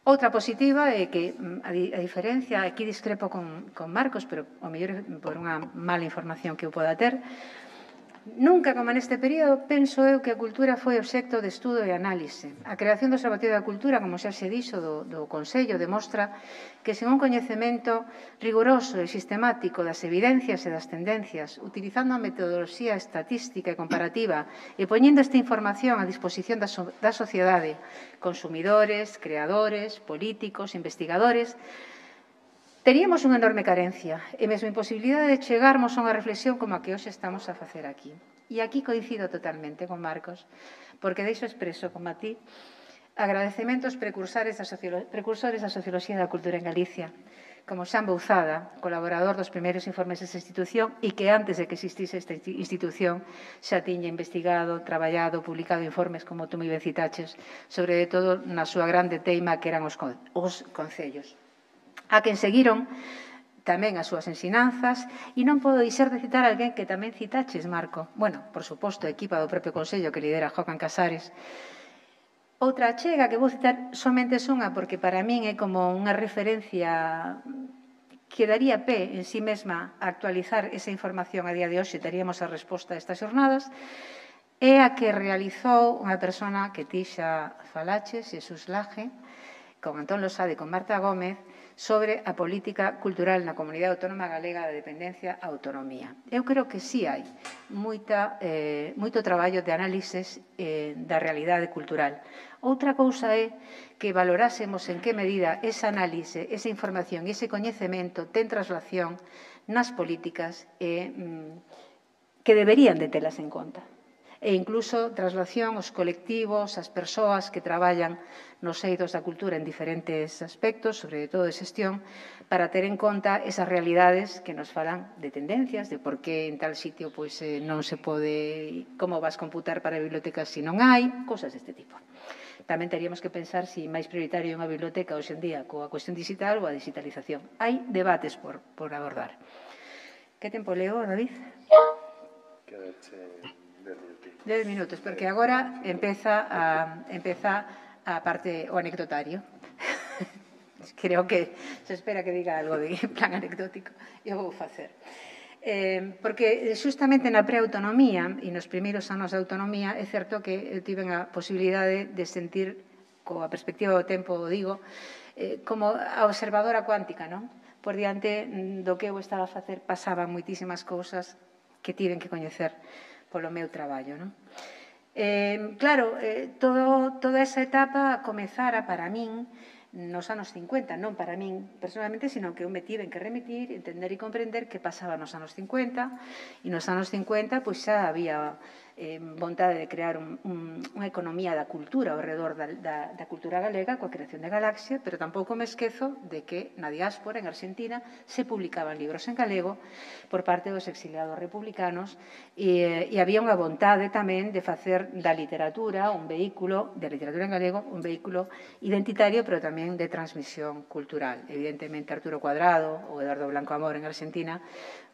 Outra positiva é que, a diferencia, aquí discrepo con Marcos, pero ao mellor por unha mala información que eu poda ter, nunca, como neste período, penso eu que a cultura foi obxecto de estudo e análise. A creación do Observatorio da Cultura, como xa se dixo do Consello, demostra que sen un coñecemento riguroso e sistemático das evidencias e das tendencias, utilizando a metodoloxía estatística e comparativa e poñendo esta información a disposición da sociedade, consumidores, creadores, políticos, investigadores, teríamos unha enorme carencia e mesmo imposibilidade de chegarmos a unha reflexión como a que hoxe estamos a facer aquí. E aquí coincido totalmente con Marcos, porque deixo expreso, como a ti, agradecementos precursores da Socioloxía da Cultura en Galicia, como Xan Bouzada, colaborador dos primeiros informes desta institución e que antes de que existise esta institución xa tiña investigado, traballado, publicado informes, como tú moi ben citaches, sobre todo na súa grande teima que eran os concellos. A quen seguiron tamén as súas ensinanzas, e non podo deixar de citar a alguén que tamén citaches, Marco. Bueno, por suposto, a equipa do propio Consello que lidera Jocan Casares. Outra achega que vou citar somente unha, porque para min é como unha referencia que daría pé en sí mesma a actualizar esa información a día de hoxe, teríamos a resposta a estas xornadas, é a que realizou unha persona que ti xa falaches, Xesús Laje, con Antón Losada e con Marta Gómez, sobre a política cultural na Comunidade Autónoma Galega da Dependencia a Autonomía. Eu creo que sí hai moito traballo de análises da realidade cultural. Outra cousa é que valorásemos en que medida esa análise, esa información e ese coñecemento ten traslación nas políticas que deberían de telas en conta. E incluso traslación aos colectivos, ás persoas que traballan nos eidos da cultura en diferentes aspectos, sobre todo de xestión, para ter en conta esas realidades que nos falan de tendencias, de por que en tal sitio non se pode, como vas computar para bibliotecas se non hai, cousas deste tipo. Tamén teríamos que pensar se máis prioritario é unha biblioteca hoxe en día coa cuestión digital ou a digitalización. Hai debates por abordar. Que tempo leo, David? Quedache 10 minutos, porque agora empeza a parte o anecdotario. Creo que se espera que diga algo de plan anecdótico. Eu vou facer. Porque justamente na preautonomía e nos primeiros anos de autonomía é certo que eu tive a posibilidade de sentir, coa perspectiva do tempo, digo, como a observadora cuántica, non? Por diante do que eu estaba a facer pasaban moitísimas cousas que tiven que coñecer polo meu traballo, non? Claro, toda esa etapa comezara para min nos anos 50, non para min personalmente, sino que eu me tiven que remitir, entender e comprender que pasaba nos anos 50, e nos anos 50 pois xa había vontade de crear unha economía da cultura ao redor da cultura galega coa creación de Galaxia, pero tampouco me esquezo de que na diáspora, en Argentina, se publicaban libros en galego por parte dos exiliados republicanos e había unha vontade tamén de facer da literatura un vehículo, de literatura en galego, un vehículo identitario, pero tamén de transmisión cultural. Evidentemente, Arturo Cuadrado ou Eduardo Blanco Amor en Argentina,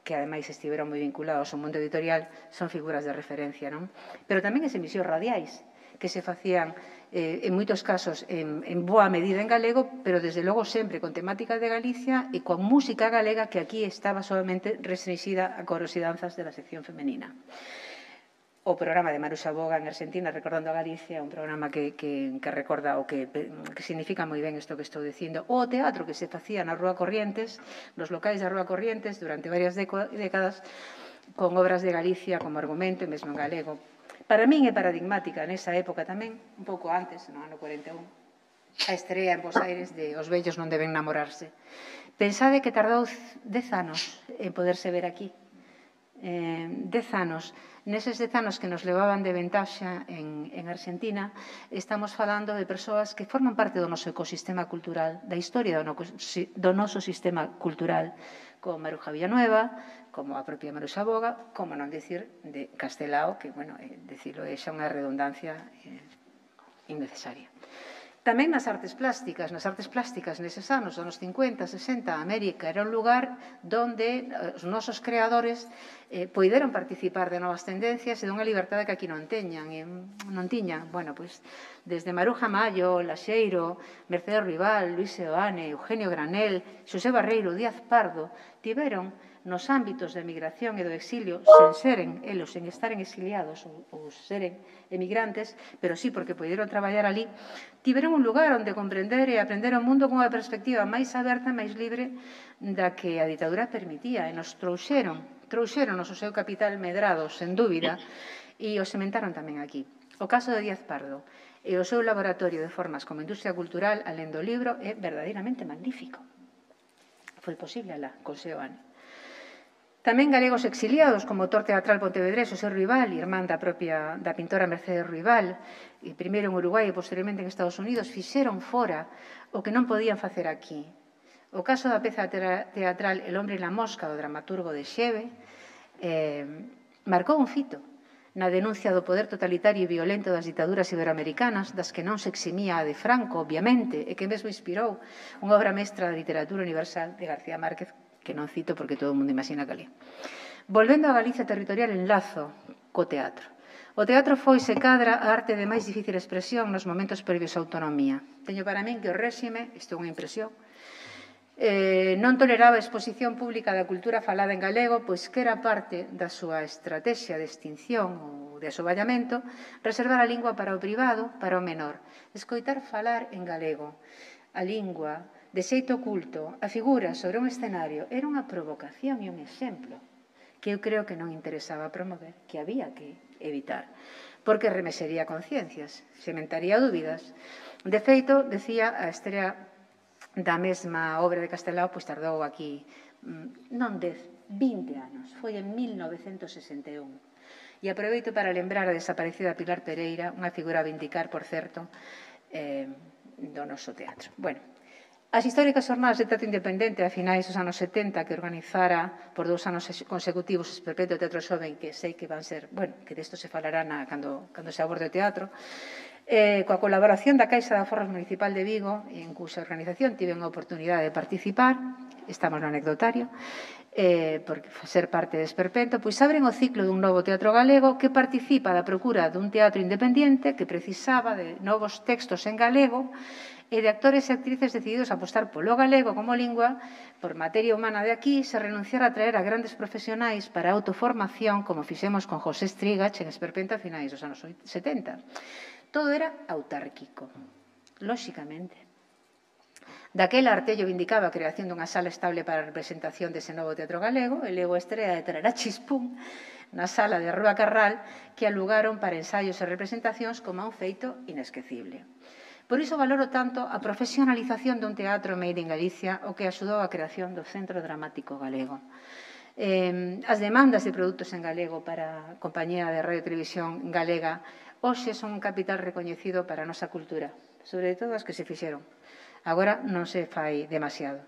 que ademais estiveron moi vinculados ao mundo editorial, son figuras de referencia, non? Pero tamén as emisións radiais, que se facían en moitos casos en boa medida en galego, pero desde logo sempre con temática de Galicia e con música galega que aquí estaba solamente restringida a coros e danzas de la sección femenina. o programa de Maruxa Boga en Argentina, Recordando a Galicia, un programa que recorda o que significa moi ben isto que estou dicindo. O teatro que se facía na Rúa Corrientes, nos locais da Rúa Corrientes, durante varias décadas, con obras de Galicia como argumento, e mesmo en galego. Para min é paradigmática, nesa época tamén, un pouco antes, no ano 41, a estrea en Bos Aires de Os vellos non deben namorarse. Pensade que tardou 10 anos en poderse ver aquí. 10 anos. Neses 10 anos que nos levaban de ventaxa en Argentina, estamos falando de persoas que forman parte do noso ecosistema cultural, da historia do noso sistema cultural, como Maruja Villanueva, como a propia Maruxa Boga, como non dicir de Castelao, que, bueno, dicilo é xa unha redundancia innecesaria. Tamén nas artes plásticas neses anos, anos 50, 60, América era un lugar onde os nosos creadores poideron participar de novas tendencias e dunha liberdade que aquí non tiñan. Bueno, pois, desde Maruja Mayo, Laxeiro, Mercedes Rival, Luis Seoane, Eugenio Granel, Xosé Barreiro, Díaz Pardo, tiveron nos ámbitos da emigración e do exilio, sen estaren exiliados ou seren emigrantes, pero sí porque poderon traballar ali, tiveron un lugar onde comprender e aprender o mundo con unha perspectiva máis aberta, máis libre da que a ditadura permitía, e nos trouxeron o seu capital medrado, sen dúbida, e o sementaron tamén aquí. O caso de Díaz Pardo e o seu laboratorio de formas como industria cultural, alén do libro, é verdadeiramente magnífico. Foi posible alá, con Seoane. Tamén galegos exiliados, como o autor teatral pontevedrés Xosé Ruibal, irmán da pintora Mercedes Ruibal, e primeiro en Uruguai e posteriormente en Estados Unidos, fixeron fora o que non podían facer aquí. O caso da peza teatral El hombre e la mosca, do dramaturgo de Xeve, marcou un fito na denuncia do poder totalitario e violento das ditaduras iberoamericanas, das que non se eximía a de Franco, obviamente, e que mesmo inspirou unha obra mestra da literatura universal de García Márquez, que non cito porque todo o mundo imagina que ali. Volvendo a Galicia territorial, enlazo co teatro. O teatro foi, se cadra, a arte de máis difícil expresión nos momentos previos á autonomía. Teño para min que o réxime, isto é unha impresión, non toleraba a exposición pública da cultura falada en galego, pois que era parte da súa estrategia de extinción ou de asoballamento, reservar a lingua para o privado, para o menor. Escoitar falar en galego. A lingua, de xeito oculto, a figura sobre un escenario, era unha provocación e un exemplo que eu creo que non interesaba promover, que había que evitar, porque remexería conciencias, sementaría dúbidas. De feito, decía, a estrea da mesma obra de Castelao, pois tardou aquí non 10, 20 anos. Foi en 1961. E aproveito para lembrar a desaparecida Pilar Pereira, unha figura a vindicar, por certo, do noso teatro. Bueno, as históricas xornadas de teatro independente a finais dos anos 70 que organizara por 2 anos consecutivos o Perpetuo Teatro Xoven, que sei que van ser, bueno, que desto se falará cando se aborde o teatro, coa colaboración da Caixa de Aforros Municipal de Vigo, en cuxa organización tive unha oportunidade de participar, estamos no anecdotario, por ser parte deste esperpento, pois abren o ciclo dun novo teatro galego que participa da procura dun teatro independente que precisaba de novos textos en galego e de actores e actrices decididos a apostar polo galego como lingua, por materia humana de aquí, se renunciar a traer a grandes profesionais para a autoformación, como fixemos con José Estrigach en Esperpento a finais dos anos 70. Todo era autárquico, lóxicamente. Daquela, Artello vindicaba a creación dunha sala estable para a representación dese novo teatro galego e levou a estrea de Trará Chispún na sala de Rúa Carral, que alugaron para ensaios e representacións como un feito inesquecible. Por iso valoro tanto a profesionalización dun teatro made in Galicia, o que axudou a creación do Centro Dramático Galego. As demandas de produtos en galego para a Compañía de Radio e Televisión Galega hoxe son un capital recoñecido para a nosa cultura, sobre todo as que se fixeron. Agora non se fai demasiado.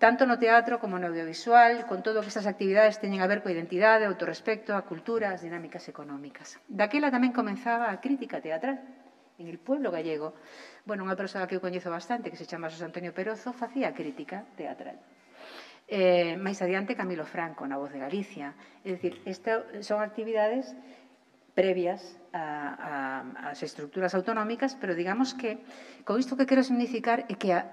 Tanto no teatro como no audiovisual, con todo que estas actividades teñen a ver coa identidade, o autorrespecto, a cultura, as dinámicas económicas. Daquela tamén comenzaba a crítica teatral. En el pueblo gallego, bueno, unha persoa que eu coñezo bastante, que se chama Xosé Antonio Perozo, facía crítica teatral. Mais adiante Camilo Franco, na Voz de Galicia. É dicir, son actividades previas ás estructuras autonómicas, pero digamos que, con isto que quero significar é que a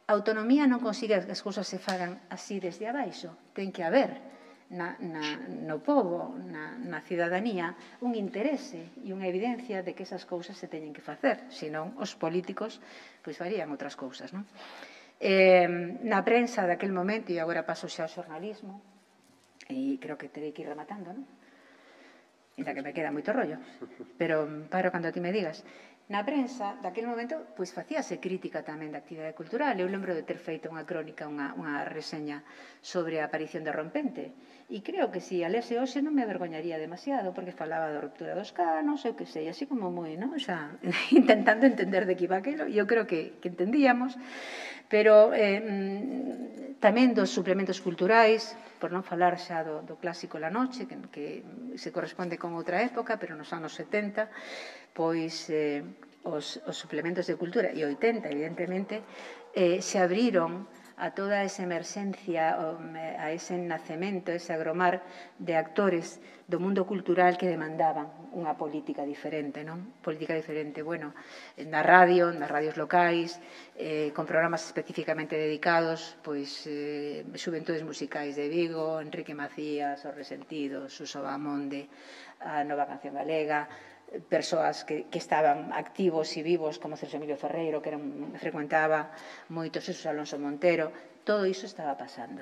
autonomía non consigue que as cousas se fagan así desde abaixo. Ten que haber no pobo, na cidadanía, un interese e unha evidencia de que esas cousas se teñen que facer, senón os políticos pois farían outras cousas, non? Na prensa daquel momento, e agora paso xa ao xornalismo, e creo que terei que ir rematando, non? Ainda que me queda moito rollo, pero paro cando ti me digas. Na prensa, daquel momento, pois facíase crítica tamén da actividade cultural. Eu lembro de ter feito unha crónica, unha reseña sobre a aparición de Rompente. E creo que se a lese hoxe non me avergoñaría demasiado, porque falaba da ruptura dos canos, eu que sei, así como moi, non? Xa, intentando entender de que iba aquilo, e eu creo que entendíamos, pero tamén dos suplementos culturais, por non falar xa do clásico La Noche, que se corresponde con outra época, pero nos anos 70, pois os suplementos de cultura, e 80, evidentemente, se abriron a toda esa emerxencia, a ese nacemento, ese agromar de actores do mundo cultural que demandaban unha política diferente, non? Política diferente, bueno, na radio, nas radios locais, con programas especificamente dedicados, pois, Xuventudes Musicais de Vigo, Enrique Macías, Os Resentidos, Suso Bahamonde, a Nova Canción Galega, persoas que estaban activos e vivos como Celso Emilio Ferreiro, que frecuentaba moito Xesús Alonso Montero, todo iso estaba pasando.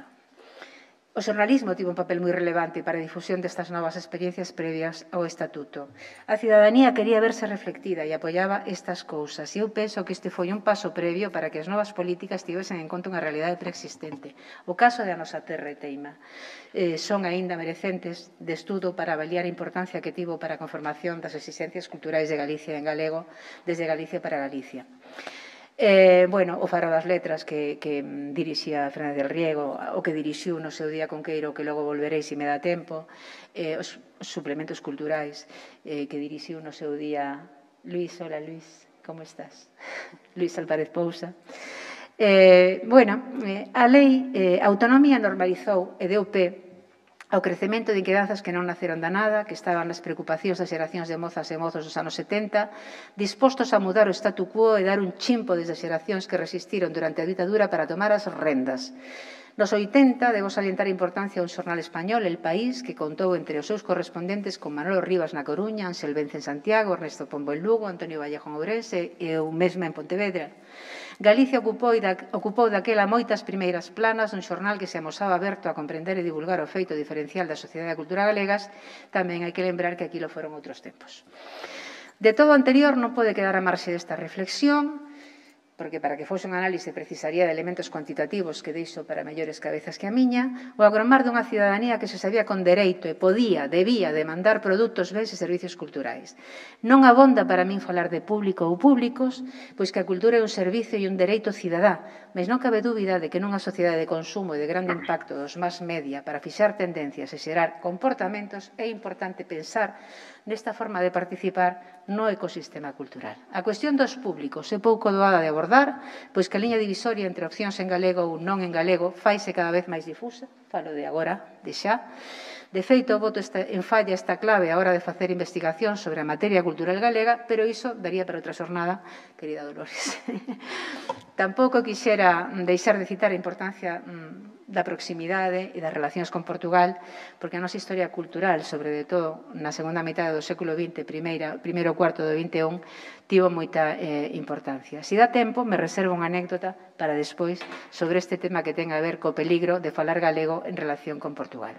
O xornalismo tivo un papel moi relevante para a difusión destas novas experiencias previas ao Estatuto. A cidadanía quería verse reflectida e apoiaba estas cousas. E eu penso que este foi un paso previo para que as novas políticas tivesen en conta unha realidade preexistente. O caso da nosa terra e teima son aínda merecentes de estudo para avaliar a importancia que tivo para a conformación das exigencias culturais de Galicia en galego, desde Galicia para Galicia. Bueno, o Faro das Letras que dirixía Fernández del Riego, o que dirixiu no seu día Conqueiro, que logo volverei se me dá tempo, os suplementos culturais que dirixiu no seu día Luís. Hola, Luís, como estás? Luís Álvarez Pousa. Bueno, a lei autonomía normalizou e deu pé ao crecemento de inquedanzas que non naceron da nada, que estaban nas preocupacións das xeracións de mozas e mozos dos anos 70, dispostos a mudar o statu quo e dar un chimpo desde as xeracións que resistiron durante a ditadura para tomar as rendas. Nos 80, debo salientar a importancia dun xornal español, El País, que contou entre os seus correspondentes con Manolo Rivas na Coruña, Ansel Vence en Santiago, Ernesto Pombo en Lugo, Antonio Vallejo en Ourense e eu mesma en Pontevedra. Galicia ocupou daquela moitas primeiras planas dun xornal que se amosaba aberto a comprender e divulgar o feito diferencial da sociedade e da cultura galegas. Tamén hai que lembrar que aquilo foron outros tempos. De todo o anterior non pode quedar a marxe desta reflexión, porque para que fose un análise precisaría de elementos cuantitativos que deixo para mellores cabezas que a miña, o agromar dunha cidadanía que se sabía con dereito e podía, debía demandar produtos, bens e servicios culturais. Non abonda para min falar de público ou públicos, pois que a cultura é un servicio e un dereito cidadá, mas non cabe dúbida de que nunha sociedade de consumo e de grande impacto dos mass media para fixar tendencias e xerar comportamentos é importante pensar nesta forma de participar no ecosistema cultural. A cuestión dos públicos é pouco doada de abordar, pois que a liña divisoria entre opcións en galego ou non en galego faise cada vez máis difusa, falo de agora, de xa. De feito, boto en falla esta clave a hora de facer investigación sobre a materia cultural galega, pero iso daría para outra xornada, querida Dolores. Tampouco quixera deixar de citar a importancia da proximidade e das relacións con Portugal, porque a nosa historia cultural, sobre de todo na segunda metade do século XX, primeiro cuarto do XXI, tivo moita importancia. Se dá tempo, me reservo unha anécdota para despois sobre este tema que ten a ver co peligro de falar galego en relación con Portugal.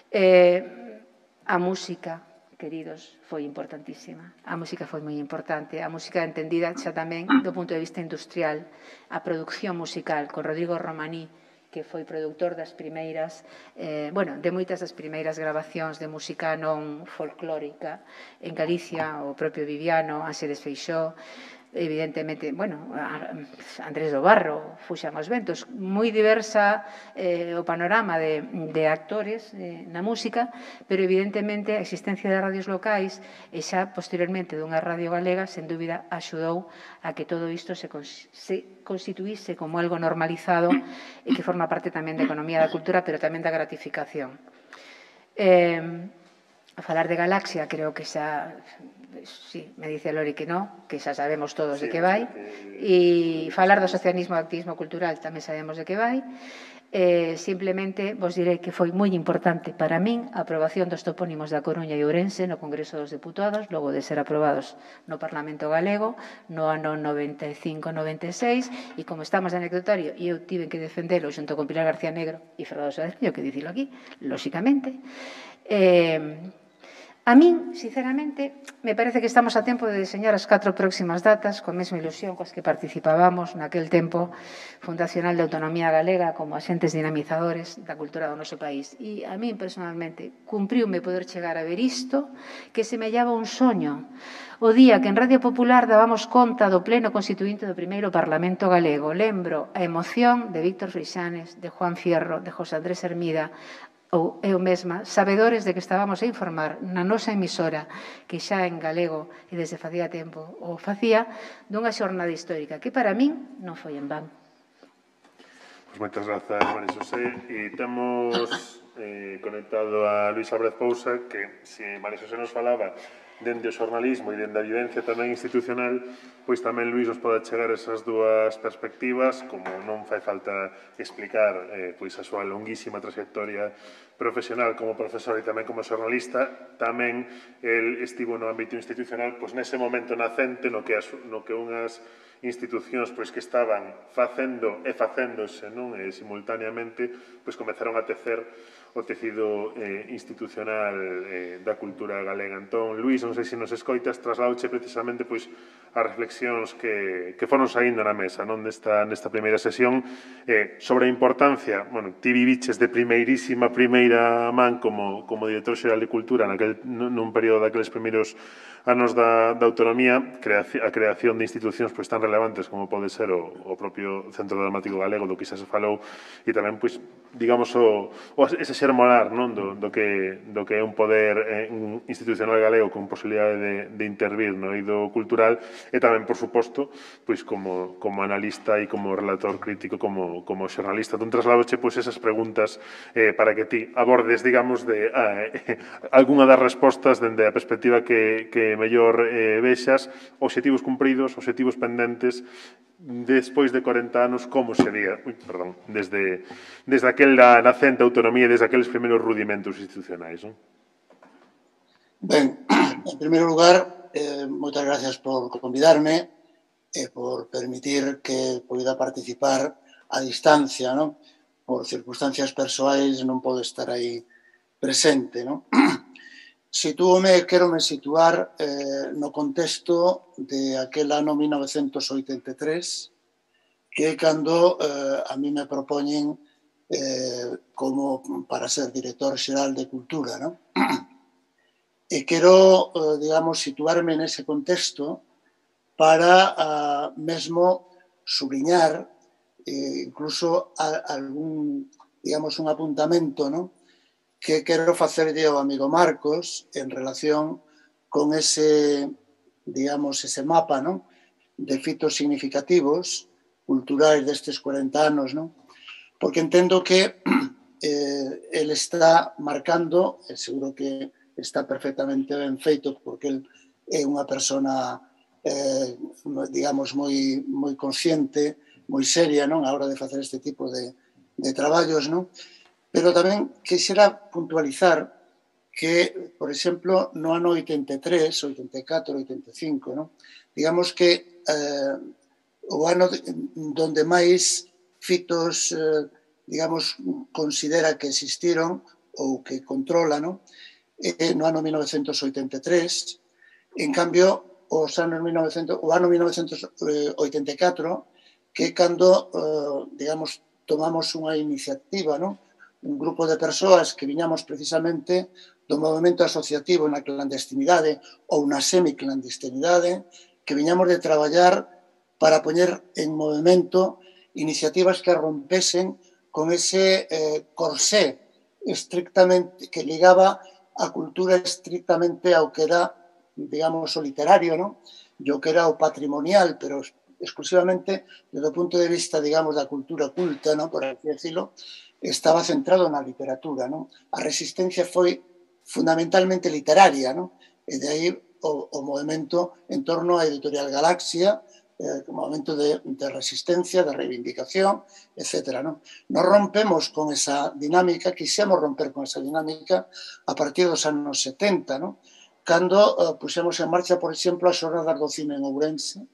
A música, queridos, foi importantísima. A música foi moi importante. A música entendida xa tamén do punto de vista industrial. A produción musical con Rodrigo Romaní, que foi produtor das primeiras, de moitas das primeiras grabacións de música non folclórica en Galicia, o propio Viviano, Ángeles Feixóo, evidentemente, Andrés do Barro, Fuxan os ventos, moi diversa o panorama de actores na música, pero evidentemente a existencia de radios locais e xa posteriormente dunha radio galega, sen dúbida, axudou a que todo isto se constituíse como algo normalizado e que forma parte tamén da economía da cultura, pero tamén da gratificación. A falar de Galaxia, creo que xa... Sí, me dice Lori que non, que xa sabemos todos de que vai. E falar do socialismo e activismo cultural tamén sabemos de que vai. Simplemente vos direi que foi moi importante para min a aprobación dos topónimos da Coruña e Ourense no Congreso dos Deputados, logo de ser aprobados no Parlamento Galego no ano 95-96, e como estamos de anecdotario e eu tive que defendelo xunto con Pilar García Negro e Fernando Sáenz, que dicilo aquí, lóxicamente. A min, sinceramente, me parece que estamos a tempo de deseñar as 4 próximas datas con a mesma ilusión coas que participábamos naquel tempo fundacional de autonomía galega como axentes dinamizadores da cultura do noso país. E a min, personalmente, cumpriume poder chegar a ver isto que semellaba un soño. O día que en Radio Popular dábamos conta do pleno constituinte do primeiro Parlamento galego. Lembro a emoción de Víctor Freixanes, de Juan Fierro, de José Andrés Hermida, ou eu mesma, sabedores de que estábamos a informar na nosa emisora, que xa en galego e desde facía tempo o facía, dunha xornada histórica que para min non foi en van. Pois moitas grazas, María Xosé. E temos conectado a Luís Álvarez Pousa, que se María Xosé nos falaba dende o xornalismo e dende a vivencia tamén institucional, pois tamén Luís nos pode chegar esas dúas perspectivas, como non fai falta explicar pois a súa longuísima trayectoria profesional como profesor e tamén como xornalista, tamén el estivo no ámbito institucional pois nese momento nacente no que unhas institucións pois que estaban facendo e facéndose non simultaneamente pois comezaron a tecer o tecido institucional da cultura galega. Entón, Luís, non sei se nos escoitas, trasládoche precisamente pois as reflexións que foron saindo na mesa non nesta primeira sesión sobre a importancia, bueno, ti viviches de primeira man como director xeral de Cultura nun período daqueles primeiros anos da autonomía, a creación de institucións pois tan relevantes como pode ser o propio Centro Dramático Galego, do que xa se falou, e tamén, pois, digamos, ese xermolar do que é un poder institucional galego con posibilidade de intervir no eido cultural, e tamén, por suposto, pois como analista e como relator crítico, como xornalista. Entón, trasladoche pois esas preguntas para que ti abordes, digamos, de algunha das respostas dende a perspectiva que mellor vexas, obxectivos cumpridos, obxectivos pendentes, despois de 40 anos, como sería, desde aquela nacente autonomía e desde aqueles primeiros rudimentos institucionais, non? Ben, en primeiro lugar, moitas gracias por convidarme e por permitir que poida participar a distancia, non? Por circunstancias persoais non podo estar aí presente, non? Quero me situar no contexto de aquel ano 1983, que é cando a mí me propoñen como para ser director xeral de Cultura, non? E quero, digamos, situarme nese contexto para mesmo subliñar incluso algún, digamos, un apuntamento, non? Que quero facerlle ao amigo Marcos en relación con ese, digamos, ese mapa, non? De fitos significativos culturais destes 40 anos, non? Porque entendo que el está marcando, e seguro que está perfectamente ben feito, porque el é unha persona, digamos, moi consciente, moi seria, non? A hora de facer este tipo de traballos, non? Pero tamén quixera puntualizar que, por exemplo, no ano 83, 84, 85, non? Digamos que o ano donde máis fitos, digamos, considera que existiron ou que controla, non? No ano 1983. En cambio, o ano 1984, que é cando, digamos, tomamos unha iniciativa, non? Un grupo de persoas que viñamos precisamente do movimento asociativo na clandestinidade ou na semiclandestinidade, que viñamos de traballar para poñer en movimento iniciativas que rompesen con ese corsé estrictamente que ligaba a cultura estrictamente ao que era, digamos, o literario, non? E o que era o patrimonial, pero exclusivamente desde o punto de vista, digamos, da cultura culta, non? Por así decirlo, estaba centrado na literatura, non? A resistencia foi fundamentalmente literaria, non? E de aí o movimento en torno á editorial Galaxia, momento de resistencia, de reivindicación, etc. ¿no? Nos rompemos con esa dinámica, quixemos romper con esa dinámica a partir dos anos 70, ¿no? Cando puxemos en marcha, por exemplo, as xornadas do cine en Ourense,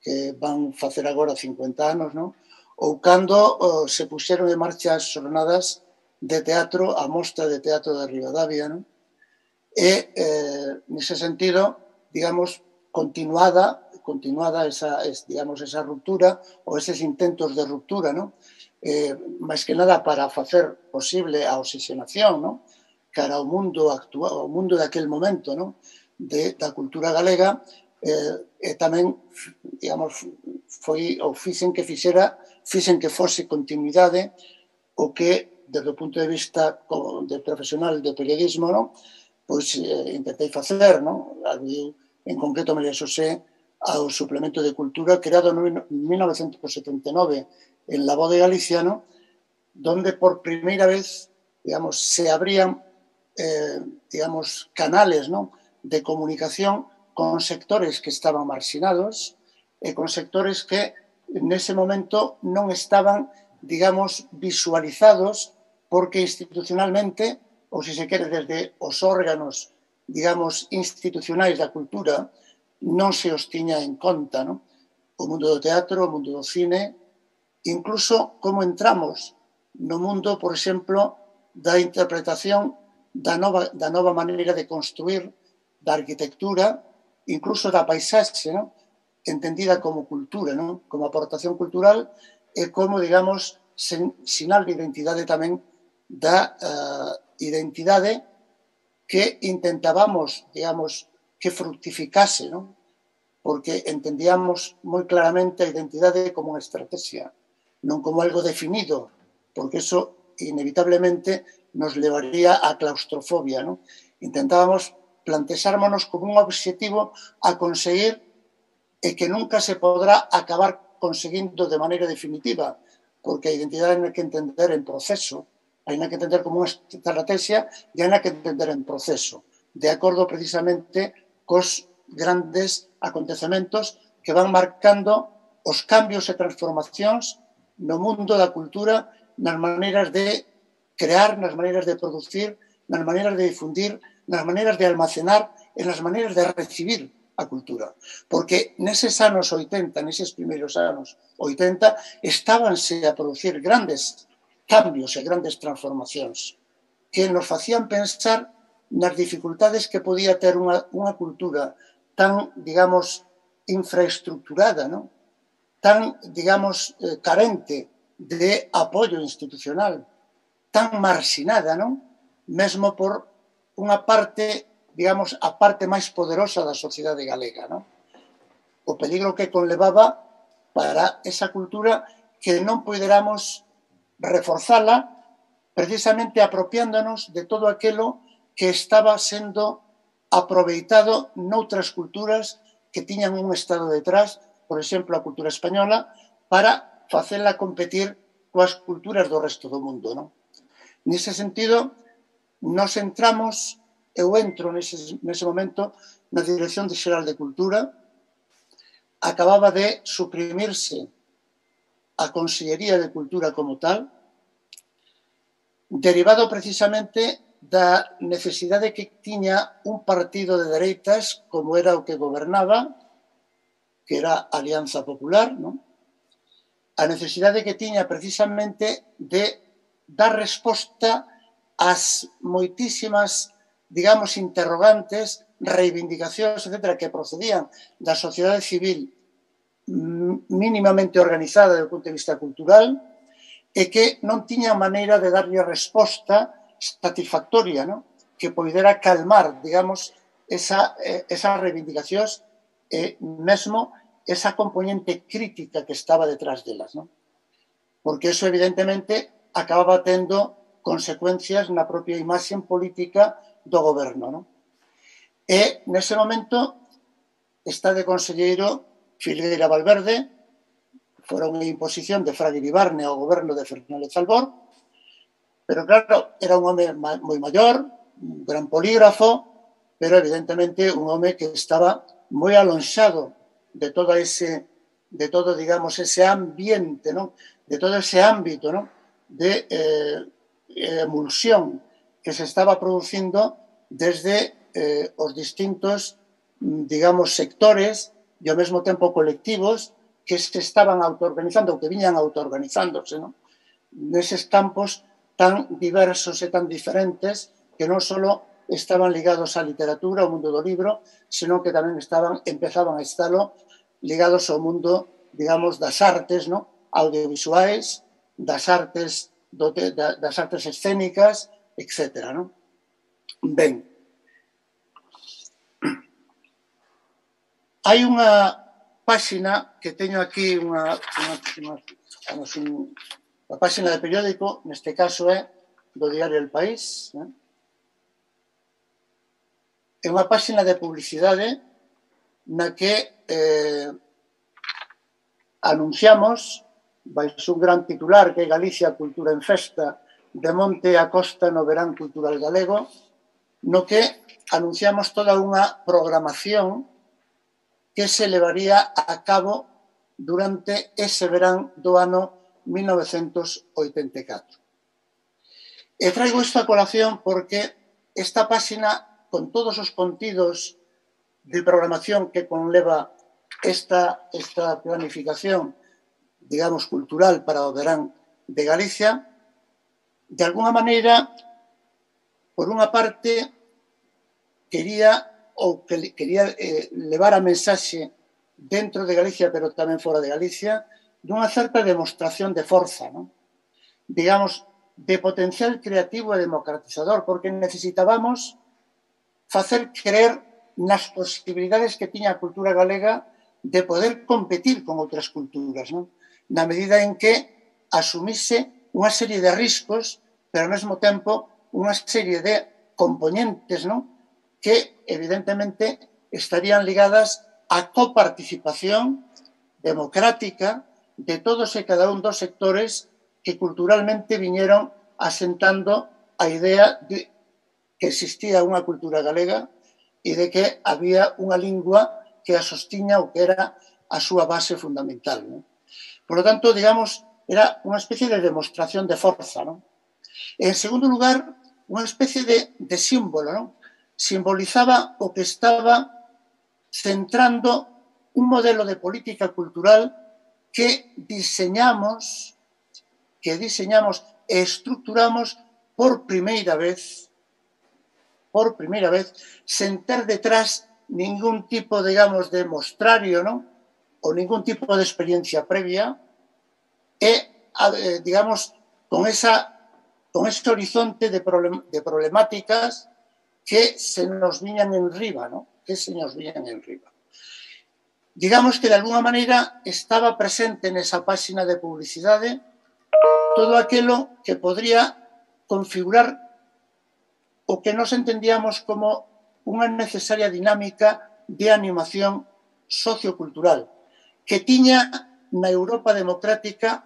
que van facer agora 50 anos, ¿no? Ou cando se puxeron en marcha as xornadas de teatro, a Mostra de Teatro de Ribadavia, ¿no? E, nese sentido, digamos, continuada esa ruptura ou eses intentos de ruptura, ¿no? Máis que nada para facer posible a oxigenación, ¿no? Cara ao mundo actual, ao mundo daquel momento, ¿no? Da cultura galega, e tamén, digamos, fixen que fose continuidade o que, desde o punto de vista de profesional de periodismo, ¿no? Pois intentei facer, ¿no? En concreto, María Xosé, ao suplemento de cultura creado en 1979 en La Voz de Galicia, ¿no? Donde por primeira vez, digamos, se abrían digamos, canales, ¿no? De comunicación con sectores que estaban marxinados e con sectores que nese momento non estaban, digamos, visualizados porque institucionalmente, ou se se quere desde os órganos, digamos, institucionais da cultura, non se os tiña en conta, ¿no? O mundo do teatro, o mundo do cine, incluso como entramos no mundo, por exemplo, da interpretación da nova maneira de construir, da arquitectura, incluso da paisaxe, ¿no? Entendida como cultura, ¿no? Como aportación cultural e como, digamos, sinal de identidade tamén da identidade que intentábamos, digamos, que fructificase, ¿no? Porque entendíamos moi claramente a identidade como unha estrategia, non como algo definido, porque eso inevitablemente nos levaría á claustrofobia, ¿no? Intentábamos plantexármonos como un obxectivo a conseguir e que nunca se podrá acabar conseguindo de maneira definitiva, porque a identidade hai que entender en proceso, hai que entender como unha estrategia e hai que entender en proceso, de acordo precisamente cos grandes acontecementos que van marcando os cambios e transformacións no mundo da cultura, nas maneiras de crear, nas maneiras de producir, nas maneiras de difundir, nas maneiras de almacenar e nas maneiras de recibir a cultura. Porque neses anos 80, neses primeiros anos 80, estábanse a producir grandes cambios e grandes transformacións que nos facían pensar nas dificultades que podía ter unha cultura tan, digamos, infraestructurada, ¿no? Tan, digamos, carente de apoio institucional, tan marxinada, non? Mesmo por unha parte, digamos, a parte máis poderosa da sociedade galega, non? O peligro que conlevaba para esa cultura que non poderamos reforzala precisamente apropiándonos de todo aquilo que estaba sendo aproveitado noutras culturas que tiñan un Estado detrás, por exemplo, a cultura española, para facela competir coas culturas do resto do mundo, non? Nese sentido, nos entramos, eu entro nese momento na Dirección Xeral de Cultura, acababa de suprimirse a Consellería de Cultura como tal, derivado precisamente da necesidade que tiña un partido de dereitas como era o que gobernaba, que era a Alianza Popular, non? A necesidade que tiña precisamente de dar resposta ás moitísimas, digamos, interrogantes, reivindicacións, etc., que procedían da sociedade civil mínimamente organizada do punto de vista cultural e que non tiña maneira de darlle resposta satisfactoria, ¿no? Que poidera calmar, digamos, esas reivindicacións e mesmo esa componente crítica que estaba detrás delas, ¿no? Porque eso evidentemente acababa tendo consecuencias na propia imaxe política do goberno, ¿no? E nese momento está de conselleiro Filgueira Valverde, fora unha imposición de Fraga Iribarne ao goberno de Fernández Albor, pero claro, era un home moi maior, un gran polígrafo, pero evidentemente un home que estaba moi alonxado de toda ese de todo, digamos, ese ambiente, ¿no? De todo ese ámbito, ¿no? De emulsión que se estaba producindo desde os distintos, digamos, sectores e ao mesmo tempo colectivos que se estaban autoorganizando ou que viñan autoorganizándose, ¿no? Neses campos tan diversos e tan diferentes que non só estaban ligados á literatura, ao mundo do libro, senón que tamén empezaban a estarlo ligados ao mundo, digamos, das artes, ¿no? Audiovisuais, das artes escénicas, etc. ¿no? Ben, hai unha páxina que teño aquí, unha páxina de periódico, neste caso é do diario El País, ¿no? É unha páxina de publicidade na que anunciamos, baixo un gran titular que é Galicia, cultura en festa, de monte a costa no verán cultural galego, no que anunciamos toda unha programación que se levaría a cabo durante ese verán do ano 1984. E traigo isto a colación porque esta páxina, con todos os contidos de programación que conleva esta planificación, digamos, cultural para o verán de Galicia, de alguna maneira, por unha parte, quería levar a mensaxe dentro de Galicia, pero tamén fora de Galicia, dunha certa demostración de forza, ¿no? Digamos, de potencial creativo e democratizador, porque necesitábamos facer creer nas posibilidades que tiña a cultura galega de poder competir con outras culturas, ¿no? Na medida en que asumise unha serie de riscos, pero ao mesmo tempo unha serie de componentes, ¿no? Que evidentemente estarían ligadas á coparticipación democrática de todos e cada un dos sectores que culturalmente viñeron asentando a idea de que existía unha cultura galega e de que había unha lingua que a sostiña ou que era a súa base fundamental, ¿no? Por lo tanto, digamos, era unha especie de demostración de forza, ¿no? En segundo lugar, unha especie de símbolo, ¿no? Simbolizaba o que estaba centrando un modelo de política cultural que diseñamos e estructuramos por primeira vez, sen ter detrás ningún tipo, digamos, de mostrario, ¿no? Ou ningún tipo de experiencia previa e, digamos, con ese horizonte de problemáticas que se nos viñan en riba, ¿no? Digamos que, de alguna maneira, estaba presente nesa páxina de publicidade todo aquilo que podría configurar o que nos entendíamos como unha necesaria dinámica de animación sociocultural, que tiña na Europa democrática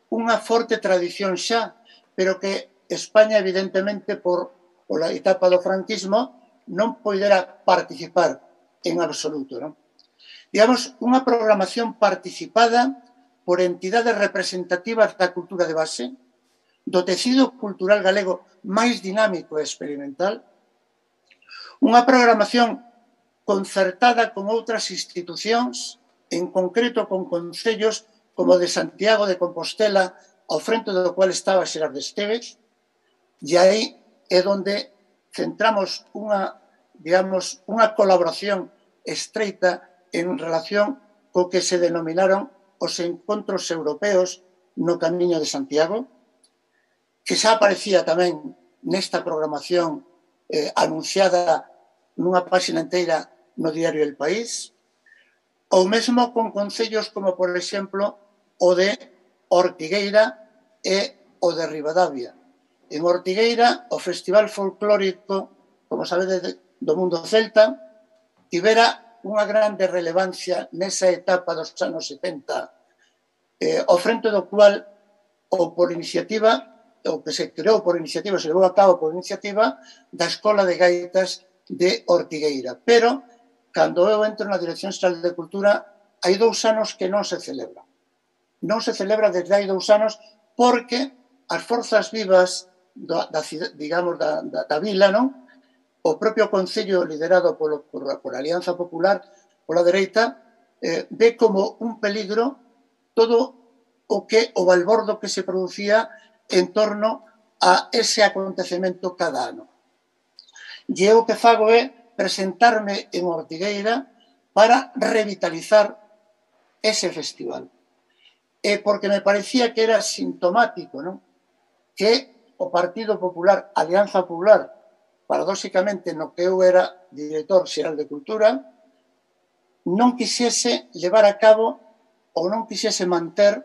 unha forte tradición xa, pero que España, evidentemente, pola etapa do franquismo, non poidera participar en absoluto, non? Digamos, unha programación participada por entidades representativas da cultura de base, do tecido cultural galego máis dinámico e experimental, unha programación concertada con outras institucións, en concreto con concellos como de Santiago de Compostela, ao frente do cual estaba Xerardo Estévez, e aí é onde centramos unha colaboración estreita en relación co que se denominaron os encontros europeos no Camiño de Santiago, que xa aparecía tamén nesta programación anunciada nunha páxina inteira no diario El País, ou mesmo con concellos como, por exemplo, o de Ortigueira e o de Ribadavia. En Ortigueira, o Festival Folclórico, como sabedes, do mundo celta, tivera unha grande relevancia nesa etapa dos anos 70, ao frente do cual, ou por iniciativa, o que se creou por iniciativa, se levou a cabo por iniciativa da Escola de Gaitas de Ortigueira. Pero, cando eu entro na Dirección Xeral de Cultura, hai 2 anos que non se celebra. Non se celebra desde hai 2 anos porque as forzas vivas da vila, non? O propio Concello liderado por Alianza Popular, pola dereita, ve como un peligro todo o balbordo que se producía en torno a ese acontecemento cada ano. E eu o que fago é presentarme en Ortigueira para revitalizar ese festival. E porque me parecía que era sintomático, non? Que o Partido Popular, Alianza Popular, paradóxicamente no que eu era director xeral de Cultura, non quixese levar a cabo ou non quixese manter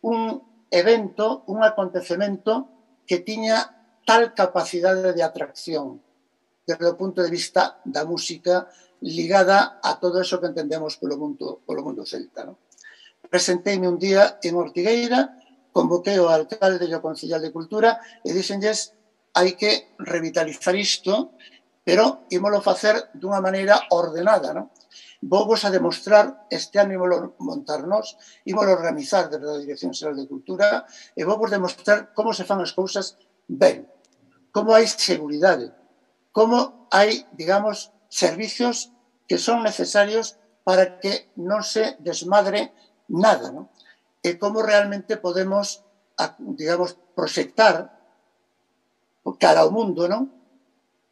un evento, un acontecemento que tiña tal capacidade de atracción desde o punto de vista da música ligada a todo eso que entendemos polo mundo celta. ¿No? Presenteime un día en Ortigueira, convoquei ao alcalde e ao concejal de Cultura e dixenlles hai que revitalizar isto, pero ímolo facer dunha maneira ordenada, non? Vou-vos a demostrar, este ano ímolo montarnos, ímolo organizar desde a Dirección Xeral de Cultura e vou-vos demostrar como se fan as cousas ben, como hai seguridade, como hai, digamos, servicios que son necesarios para que non se desmadre nada, non? E como realmente podemos, digamos, proxectar cara ao mundo, non?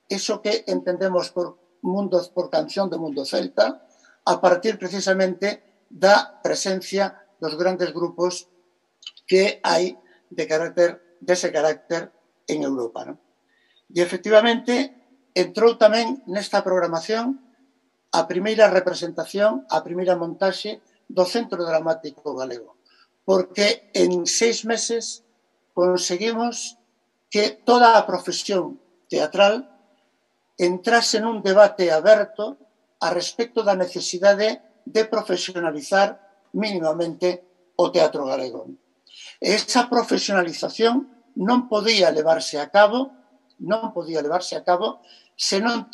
Eso que entendemos por canción do mundo celta, a partir precisamente da presencia dos grandes grupos que hai dese carácter en Europa. Non? E, efectivamente, entrou tamén nesta programación a primeira representación, a primeira montaxe do Centro Dramático Galego, porque en 6 meses conseguimos que toda a profesión teatral entrase nun debate aberto a respecto da necesidade de profesionalizar mínimamente o teatro galego. E esa profesionalización non podía levarse a cabo se non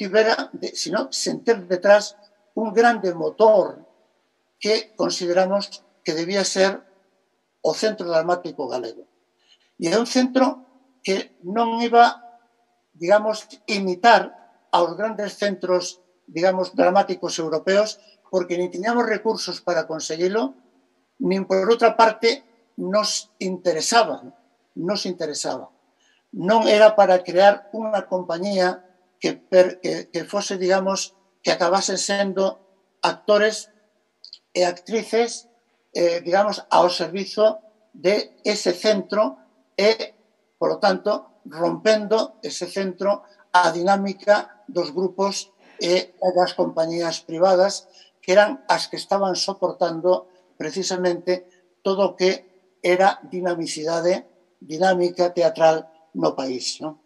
sen ter detrás un grande motor que consideramos que debía ser o Centro Dramático Galego. E é un centro que non iba, digamos, imitar aos grandes centros, digamos, dramáticos europeos, porque nin tiñamos recursos para conseguilo, nin por outra parte nos interesaba. Non era para crear unha compañía que fose, digamos, que acabasen sendo actores e actrices, digamos, ao servizo de ese centro e, por lo tanto, rompendo ese centro a dinámica dos grupos e das compañías privadas que eran as que estaban soportando precisamente todo o que era dinámica teatral no país. ¿No?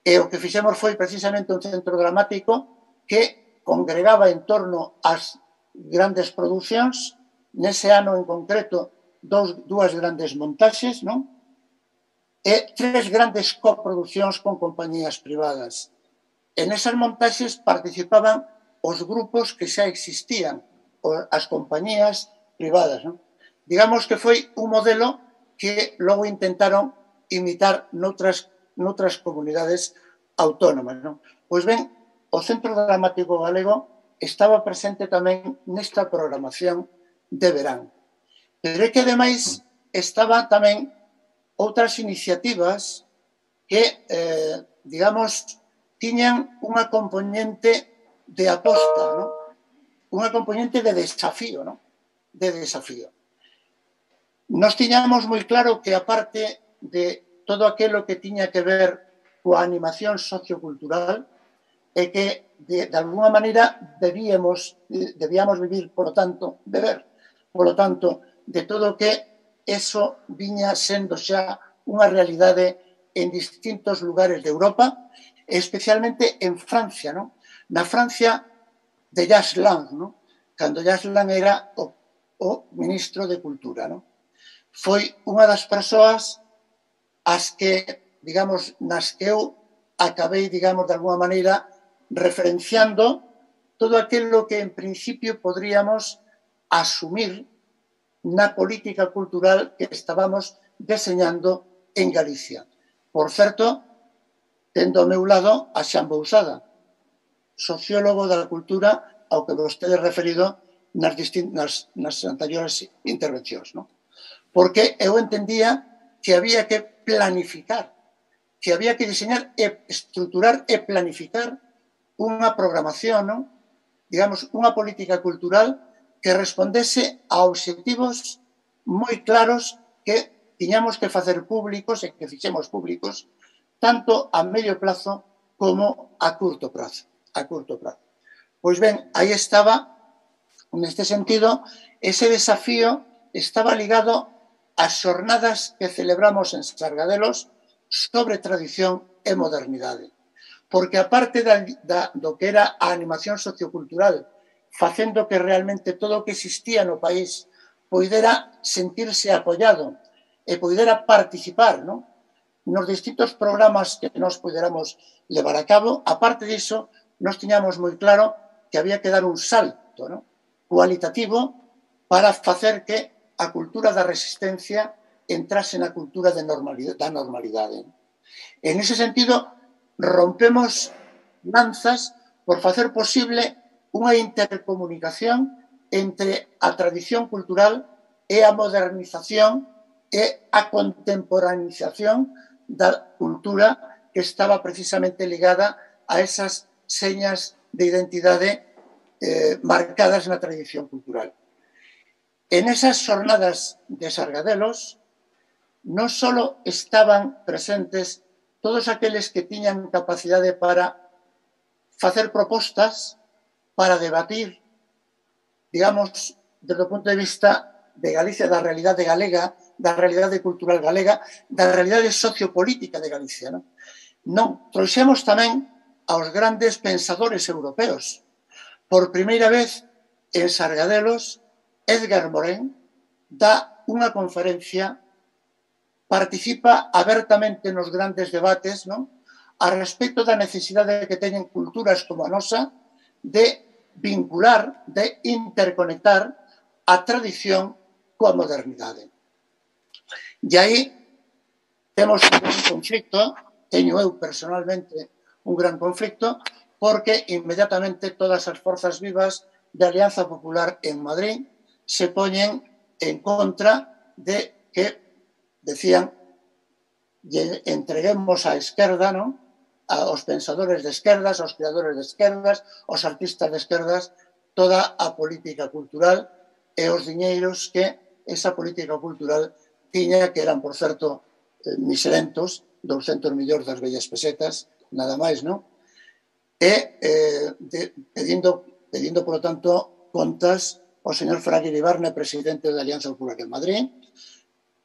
E o que fixemos foi precisamente un centro dramático que congregaba en torno ás grandes producións, nese ano en concreto dúas grandes montaxes, non? E 3 grandes coproducións con compañías privadas. En esas montaxes participaban os grupos que xa existían, as compañías privadas. Non? Digamos que foi un modelo que logo intentaron imitar noutras comunidades autónomas. Non? Pois ben, o Centro Dramático Galego estaba presente tamén nesta programación de verán. Pero é que, ademais, estaba tamén outras iniciativas que, digamos, tiñan unha componente de aposta, non? Unha componente de desafío, non? De desafío. Nos tiñamos moi claro que, aparte de todo aquilo que tiña que ver coa animación sociocultural, e que, de alguna maneira, debíamos vivir, por lo tanto, de todo o que eso viña sendo xa unha realidade en distintos lugares de Europa, especialmente en Francia, non? Na Francia de Jacques Lang, non? Cando Jacques Lang era o ministro de Cultura, non? Foi unha das persoas nas que eu acabei, digamos, de alguna maneira, referenciando todo aquilo que en principio podríamos asumir na política cultural que estábamos deseñando en Galicia. Por certo, tendo ao meu lado a Xan Bousada, sociólogo da cultura ao que vostede referido nas anteriores intervencións, non? Porque eu entendía que había que planificar, que había que diseñar, estruturar e planificar unha programación, non? Digamos, unha política cultural que respondese a obxectivos moi claros que tiñamos que facer públicos e que fixemos públicos tanto a medio plazo como a curto prazo. Pois ben, aí estaba, neste sentido, ese desafío estaba ligado ás xornadas que celebramos en Sargadelos sobre tradición e modernidade. Porque aparte do que era a animación sociocultural, facendo que realmente todo o que existía no país poidera sentirse apoiado e poidera participar, non? Nos distintos programas que nós poderamos levar a cabo, aparte disso, nós tiñamos moi claro que había que dar un salto, non? Cualitativo para facer que a cultura da resistencia entrase na cultura da normalidade. En ese sentido, rompemos lanzas por facer posible unha intercomunicación entre a tradición cultural e a modernización e a contemporaneización da cultura que estaba precisamente ligada a esas señas de identidade marcadas na tradición cultural. En esas xornadas de Sargadelos non só estaban presentes todos aqueles que tiñan capacidade para facer propostas, para debatir, digamos, desde o punto de vista de Galicia, da realidade galega, da realidade cultural galega, da realidade sociopolítica de Galicia. Non, trouxemos tamén aos grandes pensadores europeos. Por primeira vez, en Sargadelos, Edgar Morin dá unha conferencia, participa abertamente nos grandes debates, non? A respecto da necesidade que teñen culturas como a nosa de vincular, de interconectar a tradición coa modernidade. E aí temos un gran conflicto, teño eu personalmente un gran conflicto, porque inmediatamente todas as forzas vivas de Alianza Popular en Madrid se poñen en contra de que, decían, entreguemos á esquerda, non? Aos pensadores de esquerdas, aos creadores de esquerdas, aos artistas de esquerdas, toda a política cultural e os diñeiros que esa política cultural tiña, que eran, por certo, miserentos, 200 millóns das bellas pesetas, nada máis, non? E pedindo, por lo tanto, contas ao señor Fraga Iribarne, presidente da Alianza Popular en Madrid,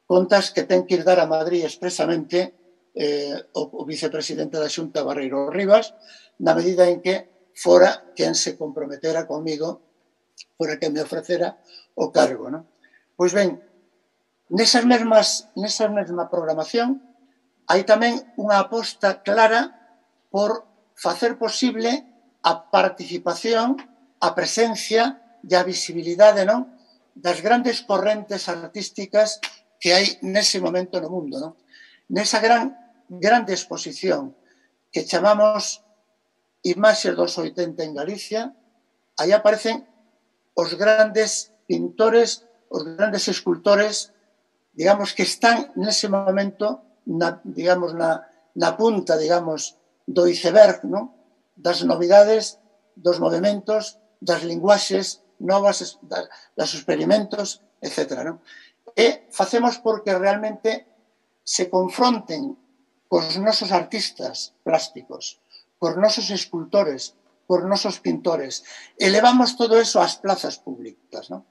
contas que ten que ir dar a Madrid expresamente o vicepresidente da Xunta, Barreiro Rivas, na medida en que fora quen se comprometera comigo, fora quen me ofrecera o cargo, non? Pois ben, nesa mesma programación hai tamén unha aposta clara por facer posible a participación, a presencia e a visibilidade, non? Das grandes correntes artísticas que hai nese momento no mundo, non? Nesa grande exposición que chamamos Imaxes dos 80 en Galicia, aí aparecen os grandes pintores, os grandes escultores, digamos, que están nese momento na punta, digamos, do iceberg, non? Das novidades, dos movimentos, das linguaxes novas, dos experimentos, etc. Non? E facemos porque realmente se confronten cos nosos artistas plásticos, cos nosos escultores, cos nosos pintores. Elevamos todo eso ás plazas públicas, non?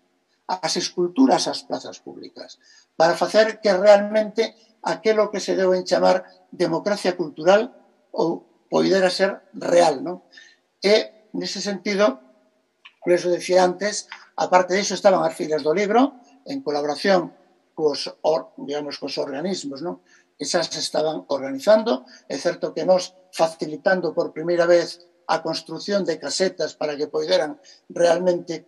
As esculturas ás plazas públicas, para facer que realmente aquilo que se deu en chamar democracia cultural ou poidera ser real, non? E, nese sentido, por eso decía antes, aparte disso estaban as filas do libro, en colaboración cos organismos, non? Esas se estaban organizando, é certo que nos facilitando por primeira vez a construción de casetas para que poideran realmente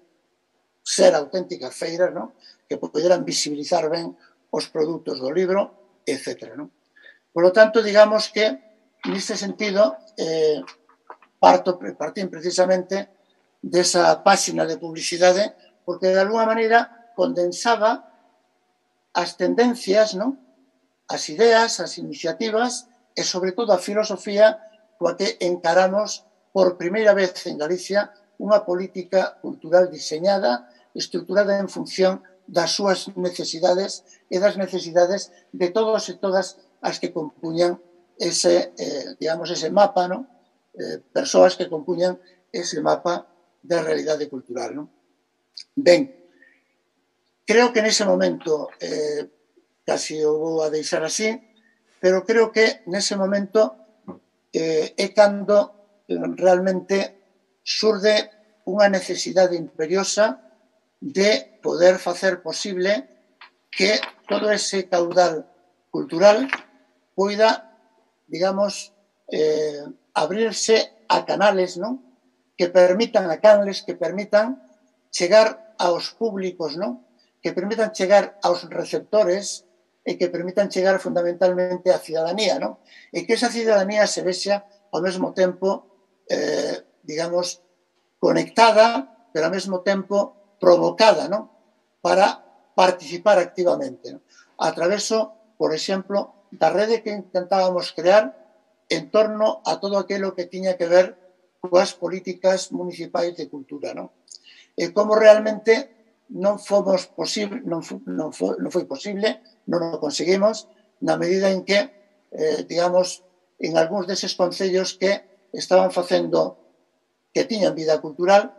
ser auténticas feiras, non? Que poderan visibilizar ben os produtos do libro, etc. Non? Por lo tanto, digamos que, neste sentido, partín precisamente desa páxina de publicidade, porque de alguna maneira condensaba as tendencias, non? As ideas, as iniciativas e, sobre todo, a filosofía coa que encaramos por primeira vez en Galicia unha política cultural diseñada, estruturada en función das súas necesidades e das necesidades de todos e todas as que compuñan ese, digamos, ese mapa, non? Persoas que compuñan ese mapa de realidade cultural, non? Ben, creo que nese momento, casi o vou a deixar así, pero creo que nese momento é cando realmente xurde unha necesidade imperiosa de poder facer posible que todo ese caudal cultural poida, digamos, abrirse a canales, non? Que permitan chegar aos públicos, non? Que permitan chegar aos receptores e que permitan chegar fundamentalmente á cidadanía, non? E que esa cidadanía se vexa ao mesmo tempo, digamos, conectada, pero ao mesmo tempo provocada, non? Para participar activamente, non? A traveso, por exemplo, da rede que intentábamos crear en torno a todo aquilo que tiña que ver coas políticas municipais de cultura, non? E como realmente non foi posible, non o conseguimos, na medida en que, digamos, en algúns deses concellos que estaban facendo, que tiñan vida cultural,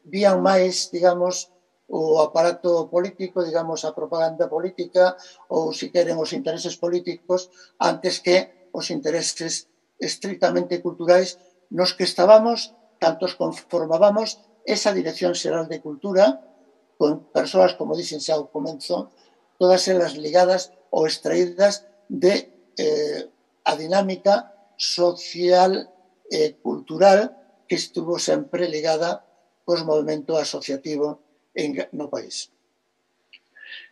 vían máis, digamos, o aparato político, digamos, a propaganda política ou, se queren, os intereses políticos antes que os intereses estrictamente culturais nos que estábamos, tantos conformábamos esa Dirección Xeral de Cultura con persoas, como dixen xa ao comenzo, todas elas ligadas ou extraídas de a dinámica social e cultural que estuvo sempre ligada cos movimento asociativo no país.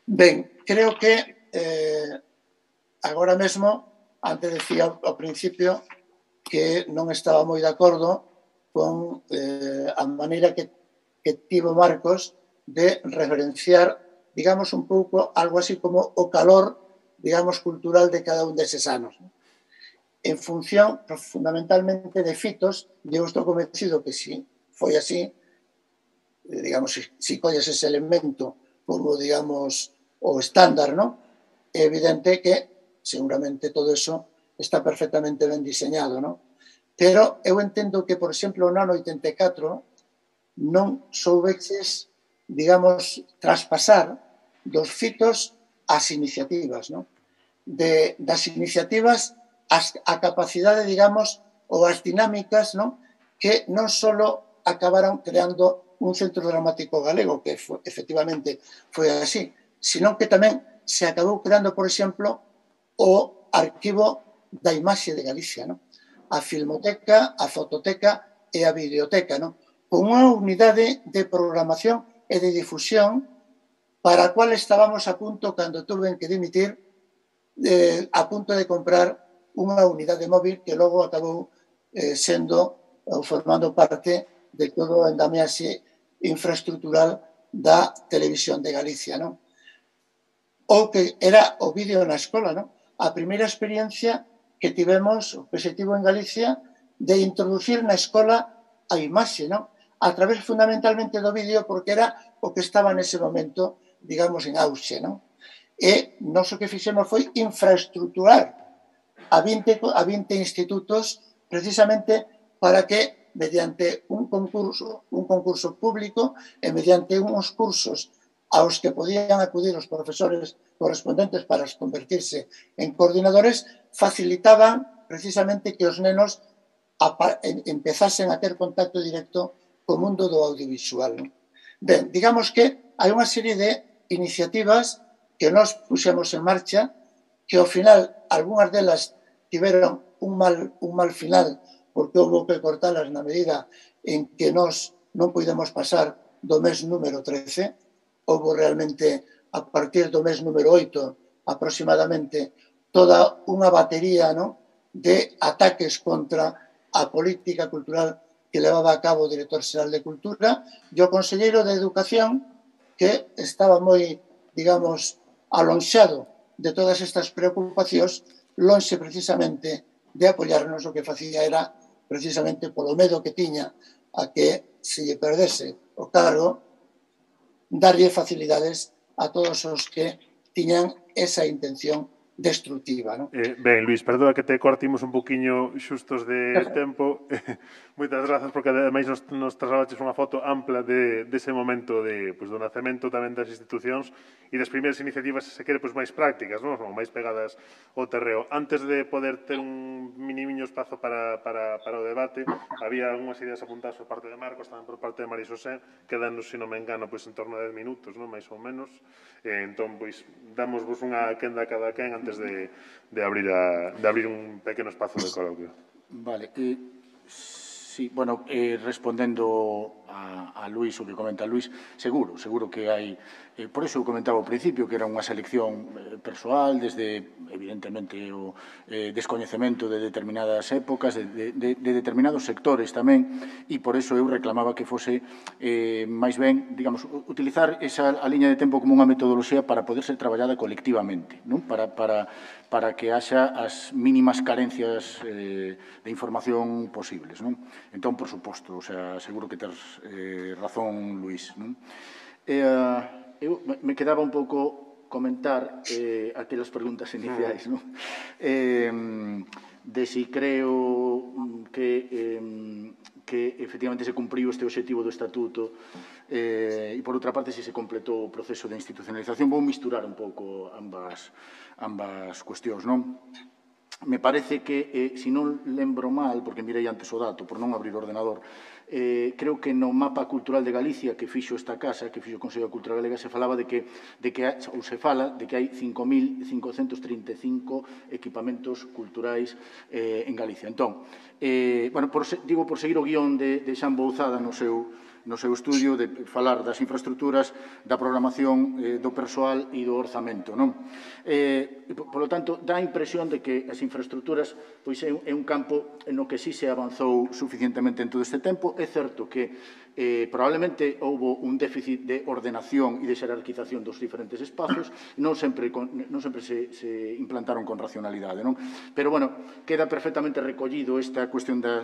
Ben, creo que agora mesmo, antes decía ao principio que non estaba moi de acordo con a maneira que tivo Marcos de referenciar, digamos, un pouco algo así como o calor, digamos, cultural de cada un deses anos. En función, fundamentalmente, de fitos, eu estou convencido que si foi así, digamos, si colles ese elemento como, digamos, o estándar, non? É evidente que seguramente todo eso está perfectamente ben diseñado, non? Pero eu entendo que, por exemplo, no ano 84 non soubeches, digamos, traspasar dos fitos ás iniciativas, non? Das iniciativas a capacidade, digamos, ou as dinámicas, non? Que non só acabaron creando un centro dramático galego, que efectivamente foi así, sino que tamén se acabou creando, por exemplo, o arquivo da imaxe de Galicia, non? A filmoteca, a fototeca e a videoteca, non? Con unha unidade de programación e de difusión para a cual estábamos a punto, cando tuven que dimitir, a punto de comprar unha unidade móvil que logo acabou sendo ou formando parte de todo o endamiaxe infraestructural da Televisión de Galicia, non? Ou que era o vídeo na escola, non? A primeira experiencia que tivemos, que se tivo en Galicia, de introducir na escola a imaxe, non? A través fundamentalmente do vídeo, porque era o que estaba nese momento, digamos, en auxe, non? E nós o que fixemos foi infraestructurar a 20 institutos precisamente para que, mediante un concurso público e mediante uns cursos aos que podían acudir os profesores correspondentes para convertirse en coordinadores, facilitaban precisamente que os nenos empezasen a ter contacto directo co mundo do audiovisual. Ben, digamos que hai unha serie de iniciativas que nós puxemos en marcha que ao final, algunhas delas tiveron un mal final porque houve que cortalas na medida en que nós non podemos pasar do mes número 13, houve realmente, a partir do mes número 8, aproximadamente, toda unha batería, ¿no?, de ataques contra a política cultural que levaba a cabo o director xeral de Cultura e o conselleiro de Educación, que estaba moi, digamos, alonxado de todas estas preocupacións, lonxe precisamente de apoiarnos, o que facía era precisamente polo medo que tiña a que se lle perdese o cargo, darlle facilidades a todos os que tiñan esa intención destructiva, ¿no? Ben, Luís, perdoa que te cortimos un poquinho xustos de tempo. Moitas grazas, porque ademais nos trasladaches unha foto ampla dese momento do nacemento tamén das institucións e das primeiras iniciativas, se quere, máis prácticas, non? Máis pegadas ao terreo. Antes de poder ter un minimiño espazo para o debate, había algunhas ideas apuntadas por parte de Marcos, tamén por parte de María Xosé, que danos, se non me engano, en torno a 10 minutos, non? Mais ou menos. Entón, damosvos unha quenda a cada quen antes de abrir un pequeno espazo de coloquio. Vale. Sí, bueno, respondendo a Luís, o que comenta Luís, seguro que hai... Por iso eu comentaba ao principio que era unha selección persoal, desde, evidentemente, o descoñecemento de determinadas épocas, de determinados sectores tamén, e por iso eu reclamaba que fose máis ben, digamos, utilizar a liña de tempo como unha metodoloxía para poder ser traballada colectivamente, non? Para que haxa as mínimas carencias de información posibles, non? Entón, por suposto, o sea, seguro que tens razón, Luís, non? Eu me quedaba un pouco comentar aquelas preguntas iniciais, non? De si creo que efectivamente se cumpriu este obxectivo do Estatuto e, por outra parte, se completou o proceso de institucionalización. Vou misturar un pouco ambas cuestións, non? Me parece que, se non lembro mal, porque mirei antes o dato, por non abrir o ordenador, creo que no mapa cultural de Galicia que fixo esta casa, que fixo o Consello de Cultura Galega, se falaba ou se fala de que hai 5.535 equipamentos culturais en Galicia. Entón, digo por seguir o guión de Xan Bouzada no seu estudio, de falar das infraestructuras, da programación, do persoal e do orzamento, non? Por lo tanto, dá a impresión de que as infraestructuras é un campo no que sí se avanzou suficientemente en todo este tempo. É certo que probablemente houbo un déficit de ordenación e de xerarquización dos diferentes espazos, non sempre se implantaron con racionalidade, non? Pero, bueno, queda perfectamente recollido esta cuestión da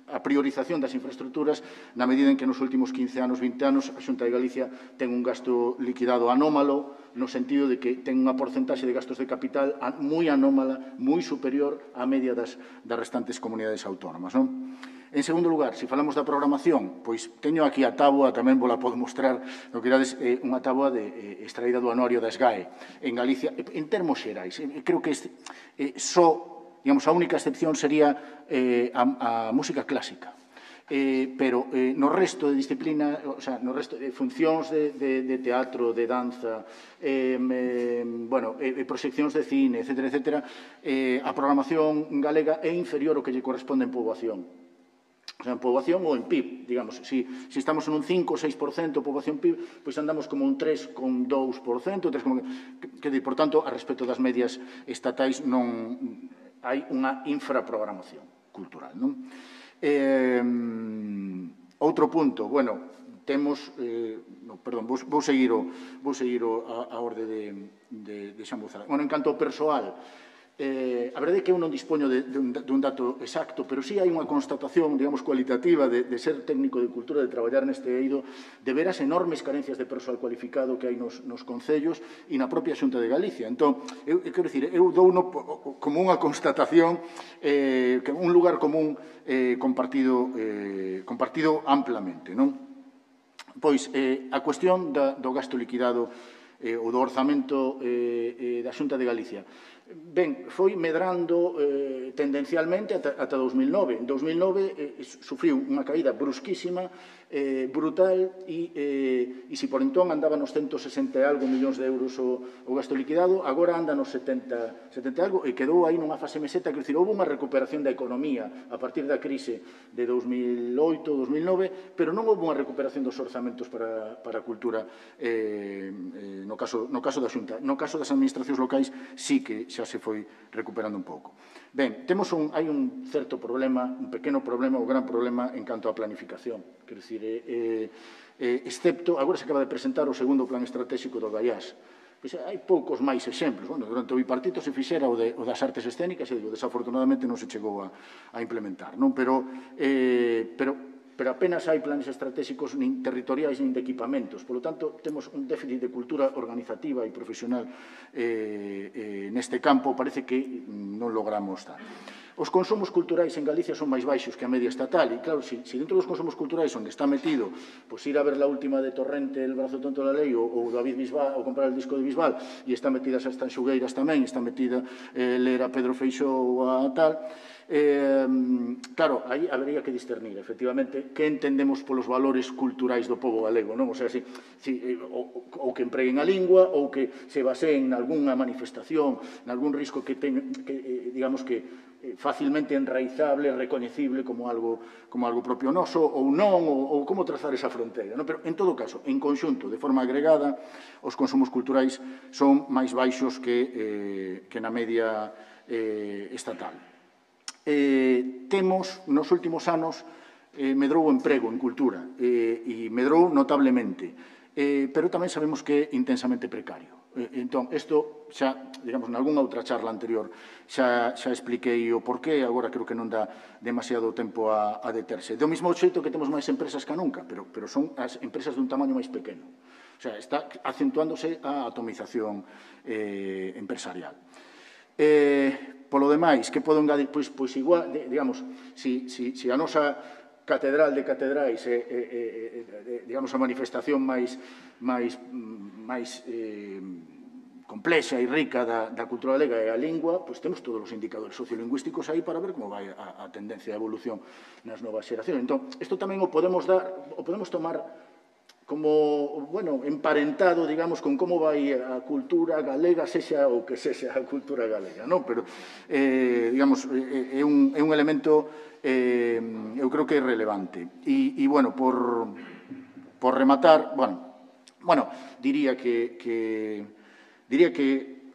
a priorización das infraestructuras na medida en que nos últimos 15 anos, 20 anos, a Xunta de Galicia ten un gasto liquidado anómalo, no sentido de que ten unha porcentaxe de gastos de capital moi anómala, moi superior á media das restantes comunidades autónomas, non? En segundo lugar, se falamos da programación, pois teño aquí a táboa, tamén vos la podo mostrar, no que irades unha táboa extraída do anuario da SGAE en Galicia, en termos xerais. Creo que só, digamos, a única excepción sería a música clásica. Pero no resto de disciplina, o sea, no resto de funcións de teatro, de danza, proxeccións de cine, etcétera, etcétera, a programación galega é inferior ao que lle corresponde en poboación. O sea, en poboación ou en PIB, digamos. Si estamos en un 5 ou 6% poboación PIB, pois andamos como un 3,2%, por tanto, a respecto das medias estatais non hai unha infraprogramación cultural, non? Outro punto, temos... Perdón, vou seguir a orde de Xan Bouzada. En canto ao persoal, a verdade é que eu non dispoño dun dato exacto, pero sí hai unha constatación, digamos, cualitativa de ser técnico de cultura, de traballar neste eido, de ver as enormes carencias de persoal cualificado que hai nos concellos e na propia Xunta de Galicia. Entón, quero dicir, eu dou como unha constatación, un lugar común compartido amplamente, non? Pois, a cuestión do gasto liquidado ou do orzamento da Xunta de Galicia. Ben, foi medrando tendencialmente ata 2009. En 2009 sufriu unha caída brusquísima, brutal, e se por entón andaba nos 160 e algo millóns de euros o gasto liquidado, agora anda nos 70 e algo, e quedou aí nunha fase meseta, quer dizer, houve unha recuperación da economía a partir da crise de 2008-2009, pero non houve unha recuperación dos orzamentos para a cultura no caso da Xunta. No caso das administracións locais sí que xa se foi recuperando un pouco. Ben, hai un certo problema, un pequeno problema, ou gran problema en canto á planificación. Quer dicir, excepto, agora se acaba de presentar o segundo plan estratégico do Gaiás. Hai poucos máis exemplos. Durante o bipartito se fixera o das artes escénicas e desafortunadamente non se chegou a implementar. Pero apenas hai planes estratégicos nin territoriais nin de equipamentos. Por lo tanto, temos un déficit de cultura organizativa e profesional neste campo. Parece que non logramos tal. Os consumos culturais en Galicia son máis baixos que a media estatal e, claro, se dentro dos consumos culturais onde está metido ir a ver la última de Torrente, El brazo tonto da lei, ou David Bisbal, ou comprar el disco de Bisbal, e está metidas as Tanxugueiras tamén, está metida ler a Pedro Feixóo ou a tal, claro, aí habería que discernir, efectivamente, que entendemos polos valores culturais do pobo galego, non? O sea, ou que empreguen a lingua, ou que se baseen en algunha manifestación, en algún risco que digamos que facilmente enraizable, recoñecible como algo propio noso, ou non, ou como trazar esa fronteira. Pero, en todo caso, en conxunto, de forma agregada, os consumos culturais son máis baixos que na media estatal. Temos, nos últimos anos, medrou o emprego en cultura, e medrou notablemente, pero tamén sabemos que é intensamente precario. Entón, isto xa, digamos, nalgúnha outra charla anterior xa expliquei o porqué, agora creo que non dá demasiado tempo a deterse. Do mesmo xeito que temos máis empresas que nunca, pero son as empresas dun tamaño máis pequeno. O sea, está acentuándose a atomización empresarial. Polo demais, que podo engadir? Pois igual, digamos, se a nosa catedral de catedrais digamos, a manifestación máis complexa e rica da cultura galega é a lingua, pois temos todos os indicadores sociolingüísticos aí para ver como vai a tendencia a evolución nas novas xeracións. Entón, isto tamén o podemos tomar como, bueno, emparentado, digamos, con como vai a cultura galega, sexa o que sexa a cultura galega, non? Pero, digamos, é un elemento, eu creo que é relevante. E, bueno, por rematar, bueno, diría que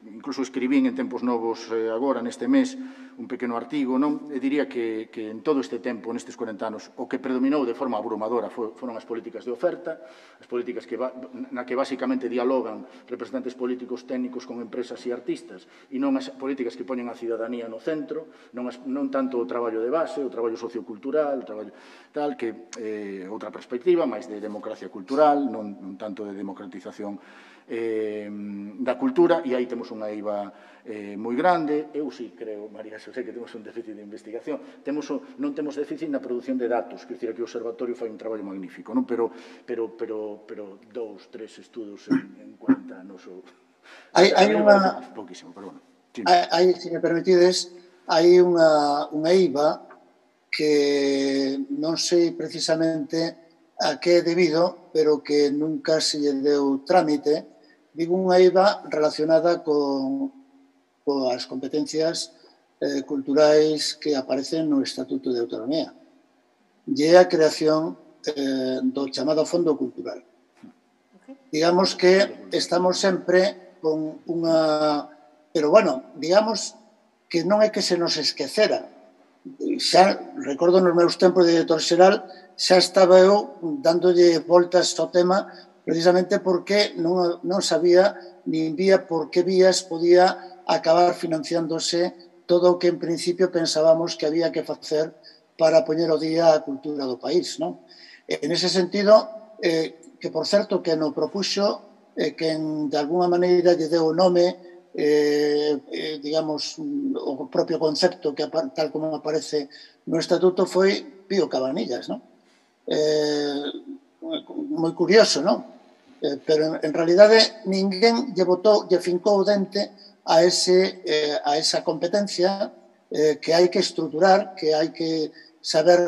incluso escribín en Tempos Novos agora, neste mes, un pequeno artigo, non? E diría que en todo este tempo, nestes 40 anos, o que predominou de forma abrumadora foron as políticas de oferta, as políticas na que basicamente dialogan representantes políticos técnicos con empresas e artistas, e non as políticas que poñen a cidadanía no centro, non tanto o traballo de base, o traballo sociocultural, o traballo tal, que outra perspectiva, máis de democracia cultural, non tanto de democratización da cultura, e aí temos unha eiva moi grande. Eu sí creo, María Xosé, que temos un déficit de investigación. Non temos déficit na produción de datos, que o Observatorio fai un traballo magnífico, non? Pero 2, 3 estudos en 40 anos hai unha... pouquísimo, pero bueno. Se me permitides, hai unha eiva que non sei precisamente a que é debido, pero que nunca se lle deu trámite. Digo unha eiva relacionada coas competencias culturais que aparecen no Estatuto de Autonomía. E é a creación do chamado Fondo Cultural. Digamos que estamos sempre con unha... Pero, bueno, digamos que non é que se nos esquecera. Xa, recordo nos meus tempos de director xeral, xa estaba eu dándolle voltas ao tema precisamente porque non sabía nin vía por que vías podía acabar financiándose todo o que en principio pensábamos que había que facer para poñer ao día a cultura do país, non? En ese sentido, que por certo que no propuxo que de alguna maneira lle deu o nome, digamos, o propio concepto que tal como aparece no Estatuto foi Pío Cabanillas, non? Moi curioso, non? pero en realidade ninguén lle fincou o dente a esa competencia que hai que estruturar, que hai que saber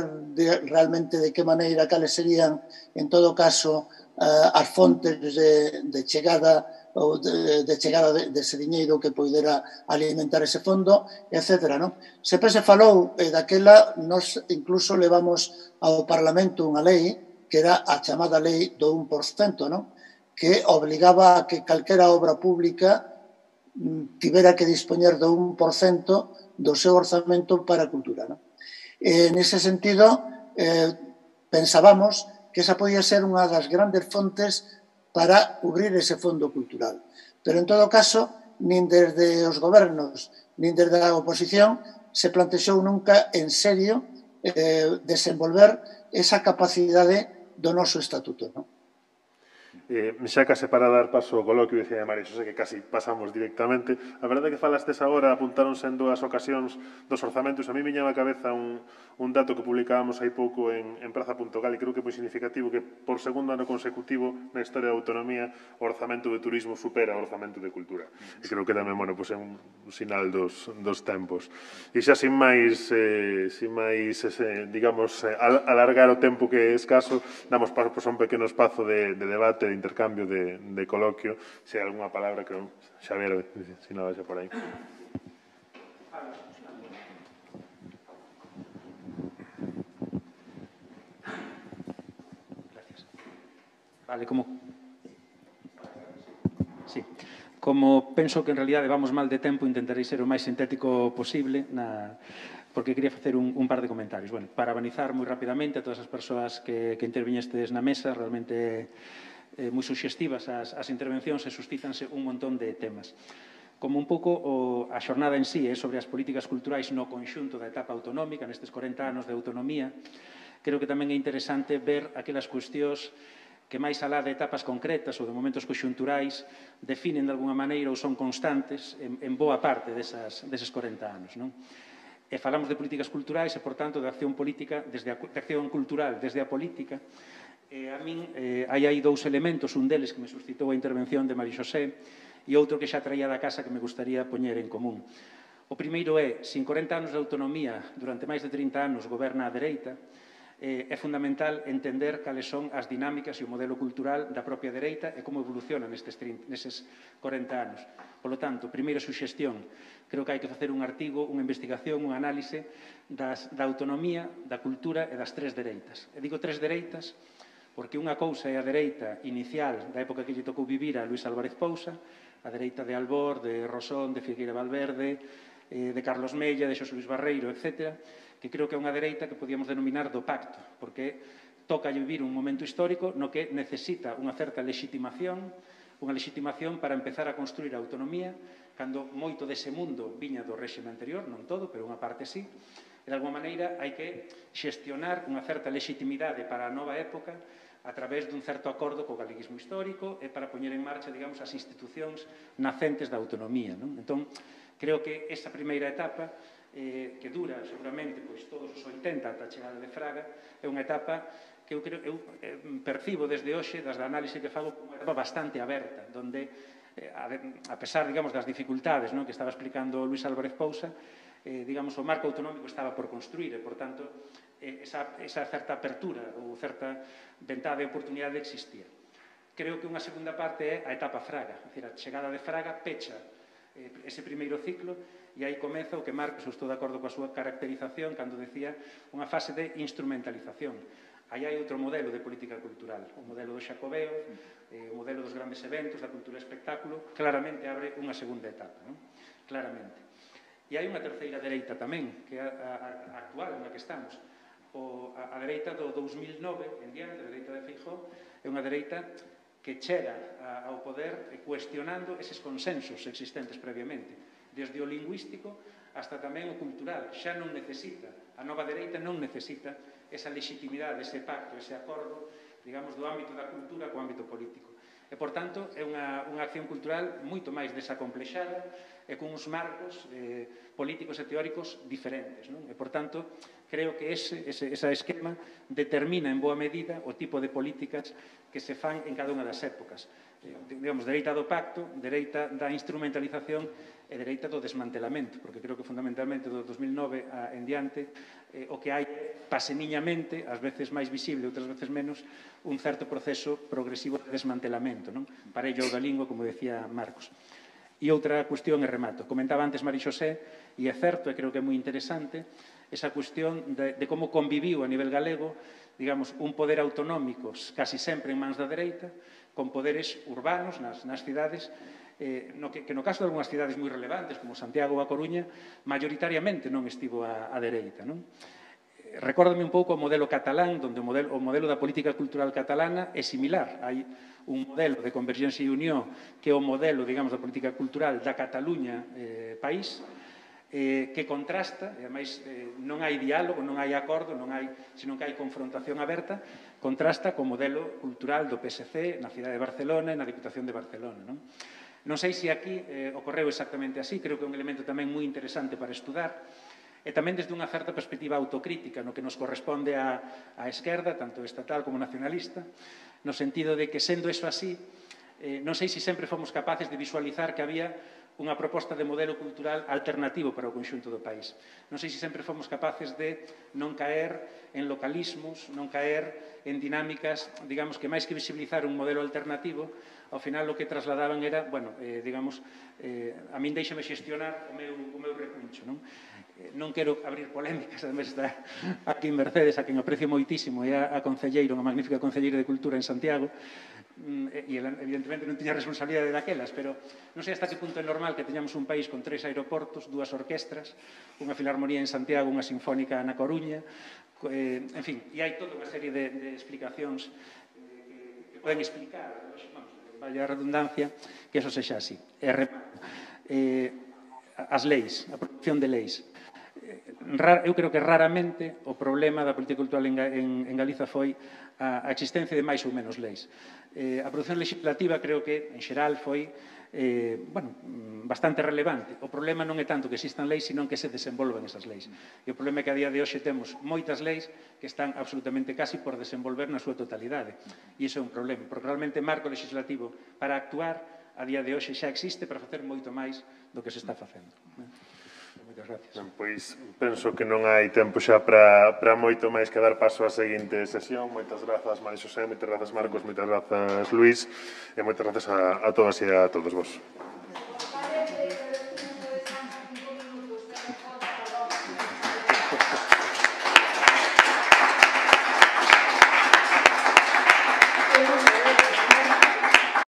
realmente de que maneira, cales serían, en todo caso, as fontes de chegada ou de chegada dese diñeiro que poidera alimentar ese fondo, etc. Sempre se falou daquela, nos incluso levamos ao Parlamento unha lei que era a chamada lei do 1%, que obligaba a que calquera obra pública tivera que dispoñer do 1% do seu orzamento para a cultura. Nese sentido, pensábamos que esa podía ser unha das grandes fontes para cubrir ese fondo cultural. Pero, en todo caso, nin desde os gobernos, nin desde a oposición, se plantexou nunca en serio desenvolver esa capacidade do noso estatuto. Xa case para dar paso ao coloquio, dicía María Xosé, que casi pasamos directamente. A verdade é que falastes agora, apuntáronse en dúas ocasións dos orzamentos. A mí viña á cabeza un dato que publicábamos hai pouco en Praza.gal, e creo que é moi significativo, que por segundo ano consecutivo na historia da autonomía o orzamento de turismo supera o orzamento de cultura. E creo que tamén, bueno, é un sinal dos tempos. E xa sin máis, digamos, alargar o tempo que é escaso, damos paso a un pequeno espazo de debate, de intercambio, de coloquio. Se hai algunha palabra que Xavier, se nada xa por aí. Vale, como penso que en realidade vamos mal de tempo, intentarei ser o máis sintético posible, porque quería facer un par de comentarios. Bueno, para abanizar moi rapidamente a todas as persoas que interviñestes na mesa, realmente moi suxestivas as intervencións e suscítanse un montón de temas. Como un pouco a xornada en sí sobre as políticas culturais no conxunto da etapa autonómica, nestes 40 anos de autonomía, creo que tamén é interesante ver aquelas cuestións que máis alá de etapas concretas ou de momentos conxunturais definen de alguna maneira ou son constantes en boa parte deses 40 anos. E falamos de políticas culturais e, por tanto, de acción política, de acción cultural desde a política. A min hai dous elementos, un deles que me suscitou a intervención de María Xosé e outro que xa traía da casa que me gustaría poñer en común. O primeiro é, se en 40 anos de autonomía, durante máis de 30 anos, goberna a dereita, é fundamental entender cales son as dinámicas e o modelo cultural da propia dereita e como evolucionan neses 40 anos. Por lo tanto, primeira suxestión, creo que hai que facer un artigo, unha investigación, un análise da autonomía, da cultura e das tres dereitas. E digo tres dereitas porque unha cousa é a dereita inicial da época que lle tocou vivir a Luís Álvarez Pousa, a dereita de Albor, de Rosón, de Figueira Valverde, de Carlos Mella, de Xosé Luís Barreiro, etc., que creo que é unha dereita que podíamos denominar do pacto, porque toca vivir un momento histórico no que necesita unha certa legitimación para empezar a construir a autonomía, cando moito dese mundo viña do réxime anterior, non todo, pero unha parte sí, e de alguma maneira hai que xestionar unha certa legitimidade para a nova época a través dun certo acordo co galeguismo histórico e para poñer en marcha, digamos, as institucións nacentes da autonomía. Entón, creo que esa primeira etapa, que dura seguramente todos os 80 ata a chegada de Fraga, é unha etapa que eu percibo desde hoxe, das análise que fago, unha etapa bastante aberta, onde, a pesar, digamos, das dificultades que estaba explicando Luís Álvarez Pousa, digamos, o marco autonómico estaba por construir e, por tanto, esa certa apertura ou certa ventá de oportunidade existía. Creo que unha segunda parte é a etapa Fraga, é dicir, a chegada de Fraga pecha ese primeiro ciclo e aí comeza o que Marcos, estou de acordo coa súa caracterización cando decía unha fase de instrumentalización. Aí hai outro modelo de política cultural, o modelo do Xacobeo, o modelo dos grandes eventos, da cultura e espectáculo, claramente abre unha segunda etapa, claramente. E hai unha terceira dereita tamén, que é a actual na que estamos. A dereita do 2009 en diante, a dereita de Feijóo, é unha dereita que chega ao poder cuestionando eses consensos existentes previamente, desde o lingüístico hasta tamén o cultural. Xa non necesita, a nova dereita non necesita esa legitimidade, ese pacto, ese acordo, digamos, do ámbito da cultura co ámbito político. E, por tanto, é unha acción cultural moito máis desacomplexada, e con uns marcos políticos e teóricos diferentes. Non? E, por tanto, creo que ese esquema determina en boa medida o tipo de políticas que se fan en cada unha das épocas. Digamos, dereita do pacto, dereita da instrumentalización e dereita do desmantelamento, porque creo que fundamentalmente do 2009 en diante o que hai paseniñamente, ás veces máis visible, outras veces menos, un certo proceso progresivo de desmantelamento, non? Parello da lingua, como decía Marcos. E outra cuestión, e remato. Comentaba antes Mari Xosé, e é certo, e creo que é moi interesante, esa cuestión de como conviviu a nivel galego, digamos, un poder autonómico casi sempre en mans da dereita, con poderes urbanos nas cidades, que no caso de algunhas cidades moi relevantes, como Santiago ou A Coruña, maioritariamente non estivo a dereita. Non? Recórdame un pouco o modelo catalán, onde o modelo da política cultural catalana é similar. Hai un modelo de Convergencia e Unió que é o modelo, digamos, da política cultural da Cataluña país, que contrasta, e ademais non hai diálogo, non hai acordo, senón que hai confrontación aberta, contrasta co modelo cultural do PSC na cidade de Barcelona e na Diputación de Barcelona. Non sei se aquí ocorreu exactamente así, creo que é un elemento tamén moi interesante para estudar, e tamén desde unha certa perspectiva autocrítica, no que nos corresponde á esquerda, tanto estatal como nacionalista, no sentido de que, sendo eso así, non sei se sempre fomos capaces de visualizar que había unha proposta de modelo cultural alternativo para o conxunto do país. Non sei se sempre fomos capaces de non caer en localismos, non caer en dinámicas, digamos, que máis que visibilizar un modelo alternativo, ao final o que trasladaban era, bueno, digamos, a min deixame xestionar o meu recuncho, non? Non quero abrir polémicas, además está aquí en Mercedes, a quen aprecio moitísimo, e a concelleira, unha magnífica concelleira de Cultura en Santiago, e evidentemente non tiña responsabilidade daquelas, pero non sei hasta que punto é normal que teñamos un país con 3 aeroportos, 2 orquestras, unha filarmonía en Santiago, unha sinfónica na Coruña, en fin, e hai toda unha serie de explicacións que poden explicar, vaya redundancia, que eso sexa así. As leis, a producción de leis. Eu creo que raramente o problema da política cultural en Galiza foi a existencia de máis ou menos leis. A produción legislativa creo que, en xeral, foi bastante relevante. O problema non é tanto que existan leis, senón que se desenvolvan esas leis. E o problema é que a día de hoxe temos moitas leis que están absolutamente casi por desenvolver na súa totalidade. E iso é un problema, porque realmente o marco legislativo para actuar a día de hoxe xa existe para facer moito máis do que se está facendo. Moitas gracias. Pois penso que non hai tempo xa para moito máis que dar paso á seguinte sesión. Moitas grazas, Mari Xosé, moitas grazas, Marcos, moitas grazas, Luís, e moitas grazas a todas e a todos vos.